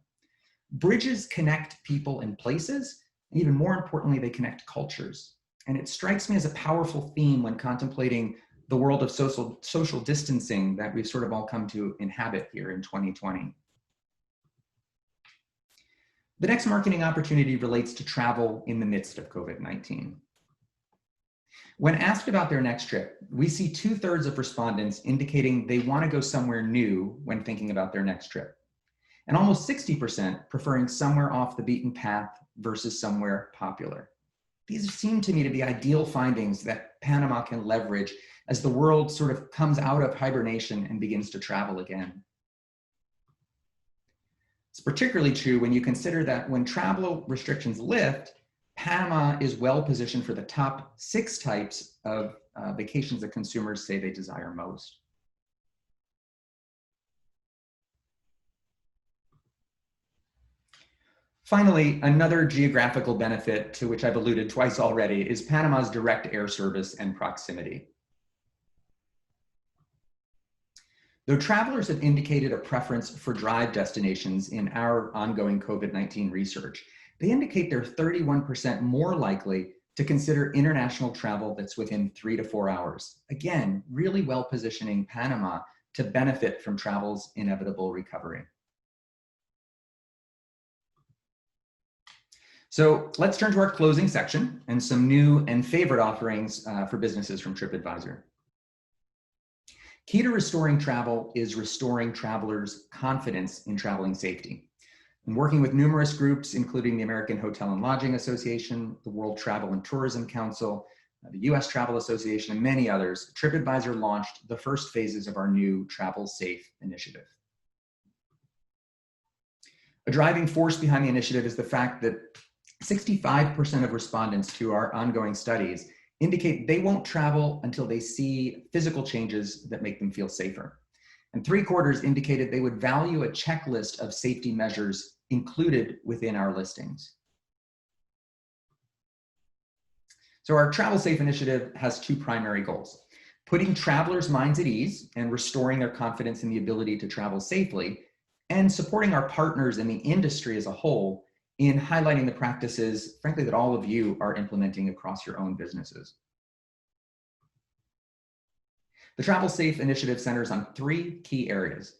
Bridges connect people and places, and even more importantly, they connect cultures. And it strikes me as a powerful theme when contemplating the world of social distancing that we've sort of all come to inhabit here in 2020. The next marketing opportunity relates to travel in the midst of COVID-19. When asked about their next trip, we see 2/3 of respondents indicating they want to go somewhere new when thinking about their next trip. And almost 60% preferring somewhere off the beaten path versus somewhere popular. These seem to me to be ideal findings that Panama can leverage as the world sort of comes out of hibernation and begins to travel again. It's particularly true when you consider that when travel restrictions lift, Panama is well positioned for the top 6 types of vacations that consumers say they desire most. Finally, another geographical benefit to which I've alluded twice already is Panama's direct air service and proximity. Though travelers have indicated a preference for drive destinations in our ongoing COVID-19 research, they indicate they're 31% more likely to consider international travel that's within 3 to 4 hours. Again, really well positioning Panama to benefit from travel's inevitable recovery. So let's turn to our closing section and some new and favorite offerings for businesses from TripAdvisor. Key to restoring travel is restoring travelers' confidence in traveling safety. And working with numerous groups, including the American Hotel and Lodging Association, the World Travel and Tourism Council, the US Travel Association, and many others, TripAdvisor launched the first phases of our new Travel Safe initiative. A driving force behind the initiative is the fact that 65% of respondents to our ongoing studies indicate they won't travel until they see physical changes that make them feel safer. And 3/4 indicated they would value a checklist of safety measures included within our listings. So our Travel Safe initiative has two primary goals: putting travelers' minds at ease and restoring their confidence in the ability to travel safely, and supporting our partners in the industry as a whole in highlighting the practices, frankly, that all of you are implementing across your own businesses. The Travel Safe initiative centers on 3 key areas: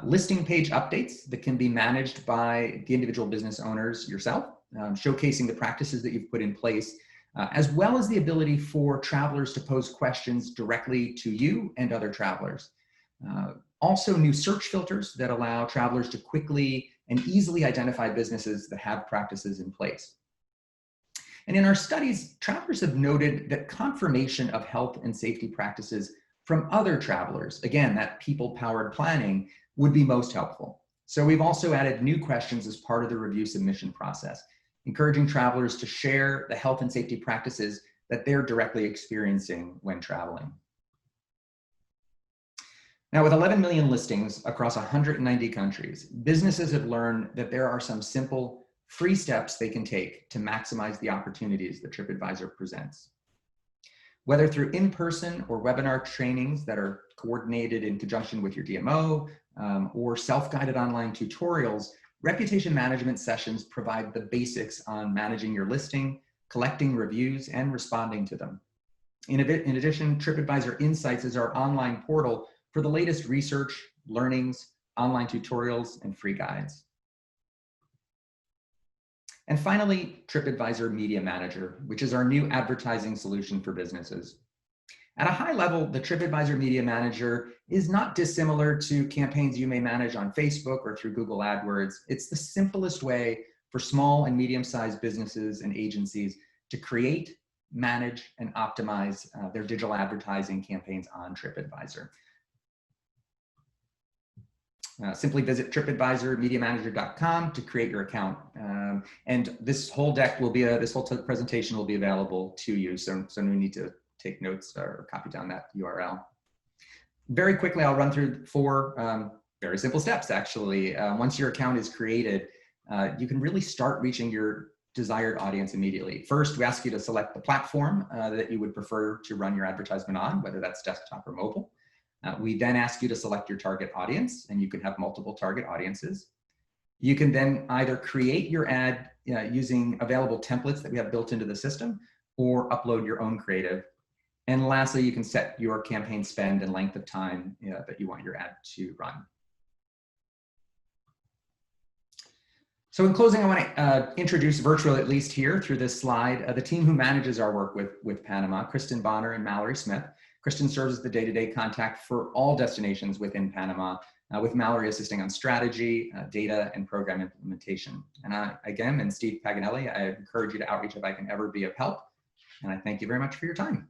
listing page updates that can be managed by the individual business owners yourself, showcasing the practices that you've put in place, as well as the ability for travelers to pose questions directly to you and other travelers. Also, new search filters that allow travelers to quickly and easily identify businesses that have practices in place. And in our studies, travelers have noted that confirmation of health and safety practices from other travelers, again, that people-powered planning, would be most helpful. So we've also added new questions as part of the review submission process, encouraging travelers to share the health and safety practices that they're directly experiencing when traveling. Now, with 11 million listings across 190 countries, businesses have learned that there are some simple, free steps they can take to maximize the opportunities that TripAdvisor presents. Whether through in-person or webinar trainings that are coordinated in conjunction with your DMO, or self-guided online tutorials, reputation management sessions provide the basics on managing your listing, collecting reviews, and responding to them. In addition, TripAdvisor Insights is our online portal for the latest research, learnings, online tutorials, and free guides. And finally, TripAdvisor Media Manager, which is our new advertising solution for businesses. At a high level, the TripAdvisor Media Manager is not dissimilar to campaigns you may manage on Facebook or through Google AdWords. It's the simplest way for small and medium-sized businesses and agencies to create, manage, and optimize their digital advertising campaigns on TripAdvisor. Simply visit tripadvisormediamanager.com to create your account. And this whole deck will be, this whole presentation will be available to you. So no need to take notes or copy down that URL. Very quickly, I'll run through 4 very simple steps, actually. Once your account is created, you can really start reaching your desired audience immediately. First, we ask you to select the platform that you would prefer to run your advertisement on, whether that's desktop or mobile. We then ask you to select your target audience, and you can have multiple target audiences. You can then either create your ad using available templates that we have built into the system, or upload your own creative. And lastly, you can set your campaign spend and length of time that you want your ad to run. So in closing, I want to introduce virtually, at least here through this slide, the team who manages our work with Panama, Kristen Bonner and Mallory Smith. Kristen serves as the day-to-day contact for all destinations within Panama, with Mallory assisting on strategy, data, and program implementation. And again, and Steve Paganelli, I encourage you to outreach if I can ever be of help. And I thank you very much for your time.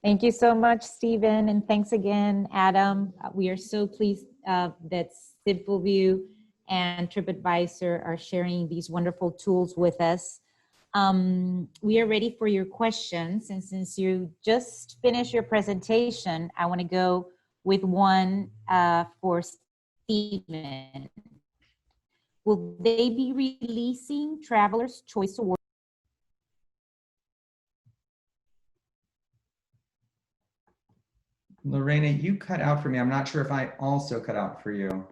Thank you so much, Stephen. And thanks again, Adam. We are so pleased that Simpleview and TripAdvisor are sharing these wonderful tools with us. We are ready for your questions. And since you just finished your presentation, I want to go with one for Stephen. Will they be releasing Traveler's Choice Awards? Lorena, you cut out for me. I'm not sure if I also cut out for you.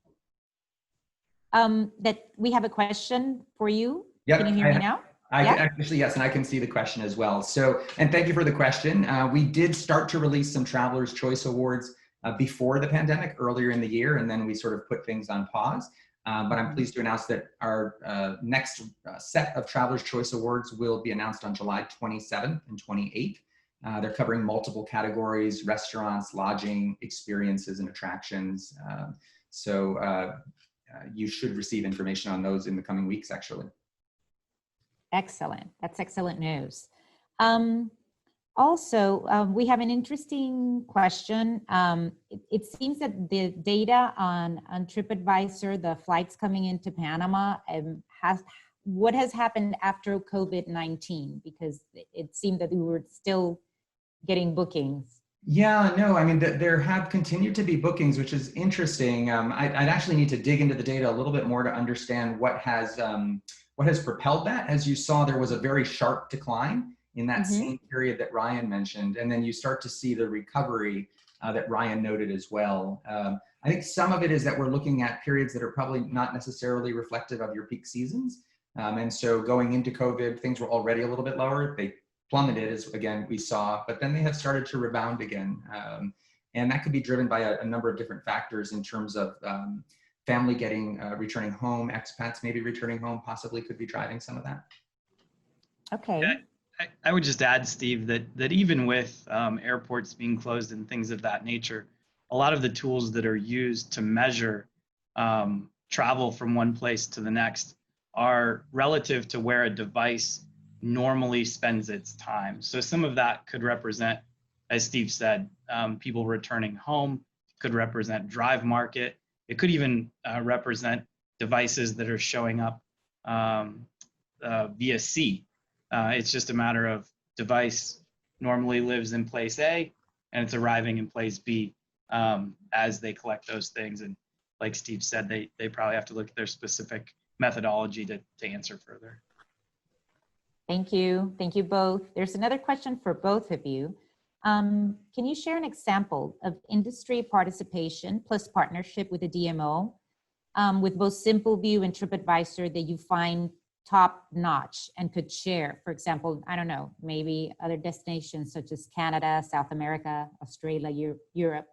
That we have a question for you. Yep, Can you hear me now? Actually, yes, and I can see the question as well. So, and thank you for the question. We did start to release some Traveler's Choice Awards before the pandemic, earlier in the year, and then we sort of put things on pause. But I'm pleased to announce that our next set of Traveler's Choice Awards will be announced on July 27th and 28th. They're covering multiple categories: restaurants, lodging, experiences, and attractions. So you should receive information on those in the coming weeks, actually. Excellent. That's excellent news. Also, we have an interesting question. It seems that the data on TripAdvisor, the flights coming into Panama, what has happened after COVID-19? Because it seemed that we were still getting bookings. Yeah, no, I mean, there have continued to be bookings, which is interesting. I'd actually need to dig into the data a little bit more to understand what has propelled that. As you saw, there was a very sharp decline in that same period that Ryan mentioned, and then you start to see the recovery that Ryan noted as well. I think some of it is that we're looking at periods that are probably not necessarily reflective of your peak seasons. And so going into COVID, things were already a little bit lower. They plummeted, as again we saw, but then they have started to rebound again. And that could be driven by a number of different factors in terms of family returning home, expats maybe returning home, possibly could be driving some of that. Okay. Yeah, I would just add, Steve, that even with airports being closed and things of that nature, a lot of the tools that are used to measure travel from one place to the next are relative to where a device normally spends its time. So some of that could represent, as Steve said, people returning home, could represent drive market. It could even represent devices that are showing up via sea. It's just a matter of device normally lives in place A and it's arriving in place B as they collect those things. And like Steve said, they probably have to look at their specific methodology to answer further. Thank you. Thank you both. There's another question for both of you. Can you share an example of industry participation plus partnership with a DMO with both Simpleview and TripAdvisor that you find top notch and could share? For example, I don't know, maybe other destinations such as Canada, South America, Australia, Europe.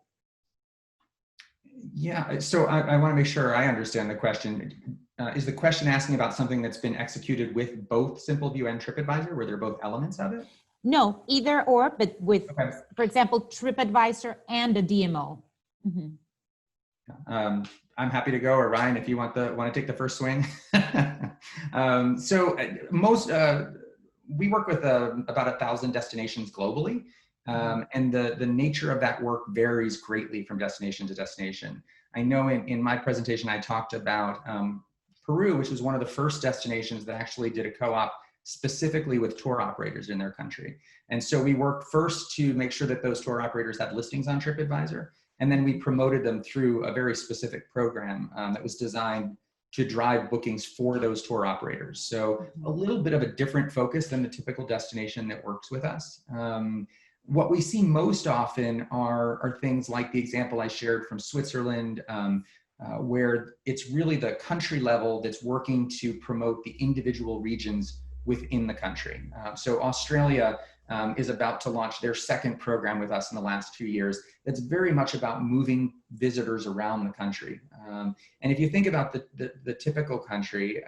Yeah, so I want to make sure I understand the question. Is the question asking about something that's been executed with both Simpleview and TripAdvisor? Were there both elements of it? No, either or, but with, Okay. for example, TripAdvisor and a DMO. I'm happy to go, or Ryan, if you want to take the first swing. We work with about 1,000 destinations globally. And the nature of that work varies greatly from destination to destination. I know in my presentation, I talked about Peru, which was one of the first destinations that actually did a co-op specifically with tour operators in their country. And so we worked first to make sure that those tour operators had listings on TripAdvisor, and then we promoted them through a very specific program that was designed to drive bookings for those tour operators. So a little bit of a different focus than the typical destination that works with us. What we see most often are things like the example I shared from Switzerland, where it's really the country level that's working to promote the individual regions within the country. So Australia is about to launch their second program with us in the last 2 years. That's very much about moving visitors around the country. And if you think about the typical country,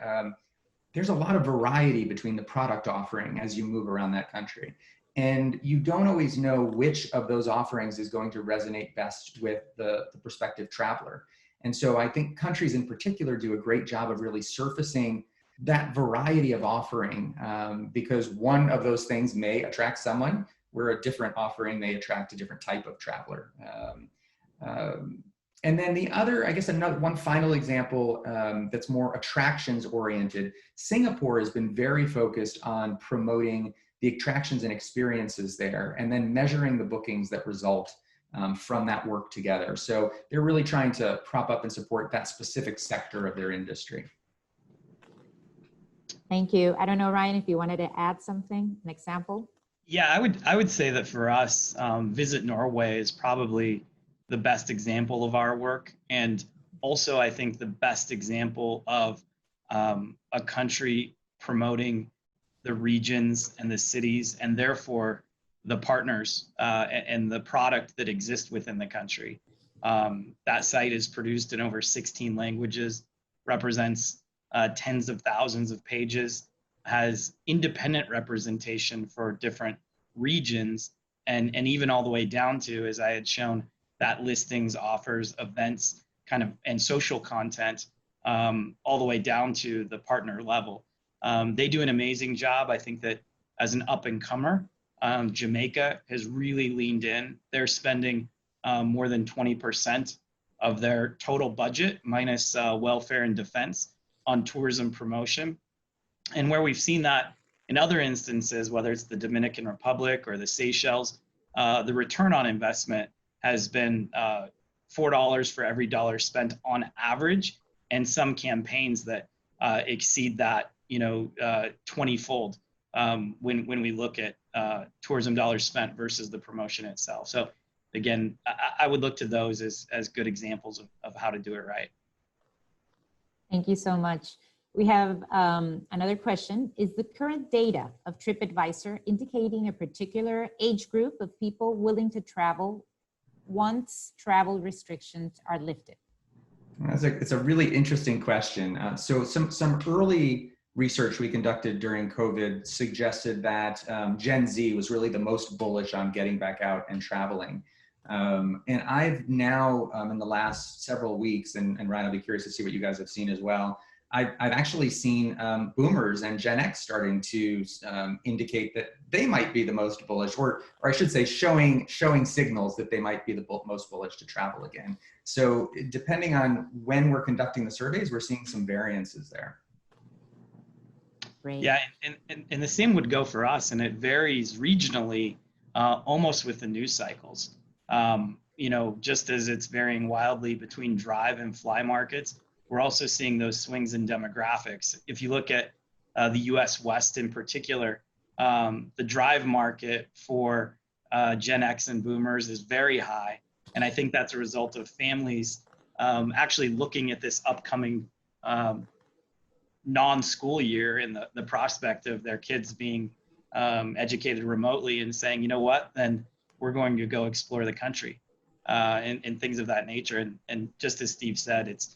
there's a lot of variety between the product offering as you move around that country. And you don't always know which of those offerings is going to resonate best with the prospective traveler. And so I think countries in particular do a great job of really surfacing that variety of offering, because one of those things may attract someone where a different offering may attract a different type of traveler. And then the other, I guess one final example that's more attractions oriented, Singapore has been very focused on promoting the attractions and experiences there, and then measuring the bookings that result from that work together. So they're really trying to prop up and support that specific sector of their industry. Thank you. I don't know, Ryan, if you wanted to add something, an example. Yeah, I would say that for us, Visit Norway is probably the best example of our work, and also I think the best example of a country promoting the regions and the cities, and therefore the partners and the product that exists within the country. That site is produced in over 16 languages represents tens of thousands of pages, has independent representation for different regions, and even all the way down to, as I had shown, that listings, offers, events, kind of, and social content, all the way down to the partner level. They do an amazing job. I think that as an up-and-comer, Jamaica has really leaned in. They're spending more than 20% of their total budget, minus welfare and defense, on tourism promotion. And where we've seen that in other instances, whether it's the Dominican Republic or the Seychelles, the return on investment has been $4 for every dollar spent on average, and some campaigns that exceed that, 20-fold when we look at tourism dollars spent versus the promotion itself. So again, I would look to those as good examples of how to do it right. Thank you so much. We have another question. Is the current data of TripAdvisor indicating a particular age group of people willing to travel once travel restrictions are lifted? It's a really interesting question. So some early research we conducted during COVID suggested that Gen Z was really the most bullish on getting back out and traveling. And I've now, in the last several weeks, and Ryan, I'll be curious to see what you guys have seen as well, I've actually seen boomers and Gen X starting to indicate that they might be the most bullish, or I should say showing signals that they might be the most bullish to travel again. So depending on when we're conducting the surveys, we're seeing some variances there. Great. Yeah, and the same would go for us, and it varies regionally, almost with the news cycles. Just as it's varying wildly between drive and fly markets, we're also seeing those swings in demographics. If you look at the US West in particular, the drive market for Gen X and boomers is very high. And I think that's a result of families actually looking at this upcoming non-school year and the prospect of their kids being educated remotely and saying, you know what, then we're going to go explore the country and things of that nature. And just as Steve said, it's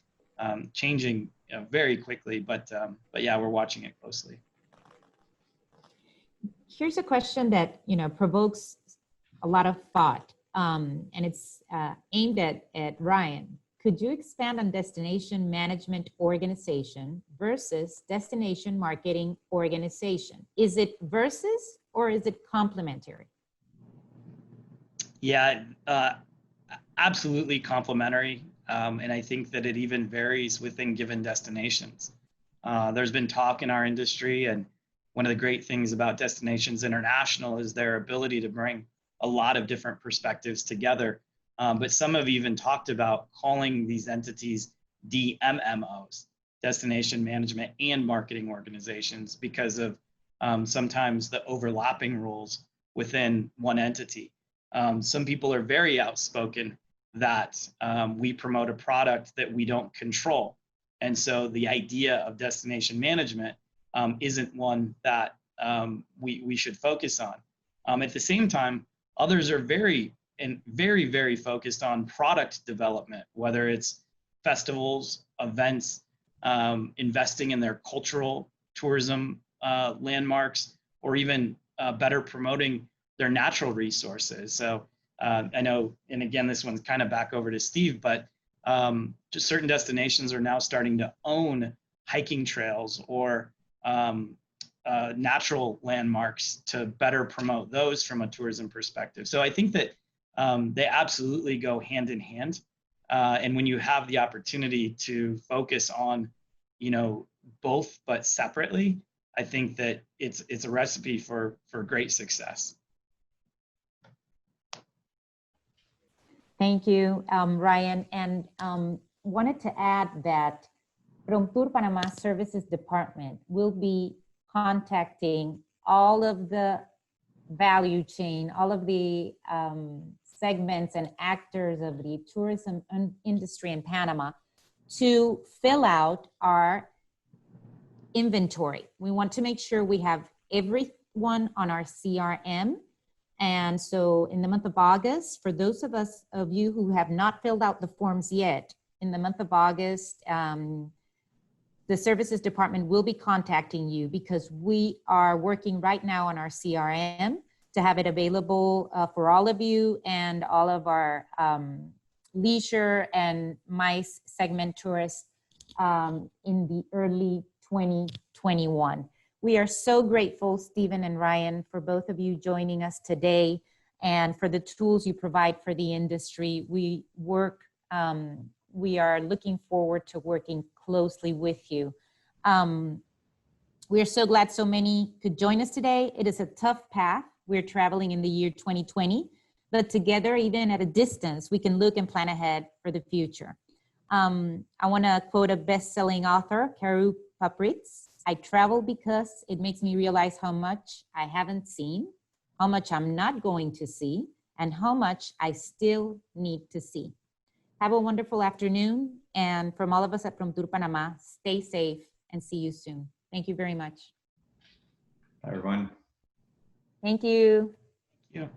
changing very quickly, but yeah, we're watching it closely. Here's a question that provokes a lot of thought, and it's aimed at Ryan. Could you expand on destination management organization versus destination marketing organization? Is it versus or is it complementary? Yeah, absolutely complementary. And I think that it even varies within given destinations. There's been talk in our industry, and one of the great things about Destinations International is their ability to bring a lot of different perspectives together. But some have even talked about calling these entities DMMOs, Destination Management and Marketing Organizations, because of sometimes the overlapping roles within one entity. Some people are very outspoken that we promote a product that we don't control. And so the idea of destination management isn't one that we should focus on. At the same time, others are very focused on product development, whether it's festivals, events, investing in their cultural tourism landmarks, or even better promoting their natural resources. So I know, and again, this one's kind of back over to Steve, but just certain destinations are now starting to own hiking trails or natural landmarks to better promote those from a tourism perspective. So I think that they absolutely go hand in hand. And when you have the opportunity to focus on, both but separately, I think that it's a recipe for great success. Thank you, Ryan. And wanted to add that PROMTUR Panama Services Department will be contacting all of the value chain, all of the segments and actors of the tourism industry in Panama to fill out our inventory. We want to make sure we have everyone on our CRM. And so in the month of August, for those of you who have not filled out the forms yet, in the month of August, the services department will be contacting you because we are working right now on our CRM to have it available for all of you and all of our leisure and MICE segment tourists in the early 2021. We are so grateful, Stephen and Ryan, for both of you joining us today and for the tools you provide for the industry. We are looking forward to working closely with you. We are so glad so many could join us today. It is a tough path. We're traveling in the year 2020, but together, even at a distance, we can look and plan ahead for the future. I want to quote a best-selling author, Karu Papritz. I travel because it makes me realize how much I haven't seen, how much I'm not going to see, and how much I still need to see. Have a wonderful afternoon. And from all of us at PromTour Panama, stay safe and see you soon. Thank you very much. Bye, everyone. Thank you. Yeah.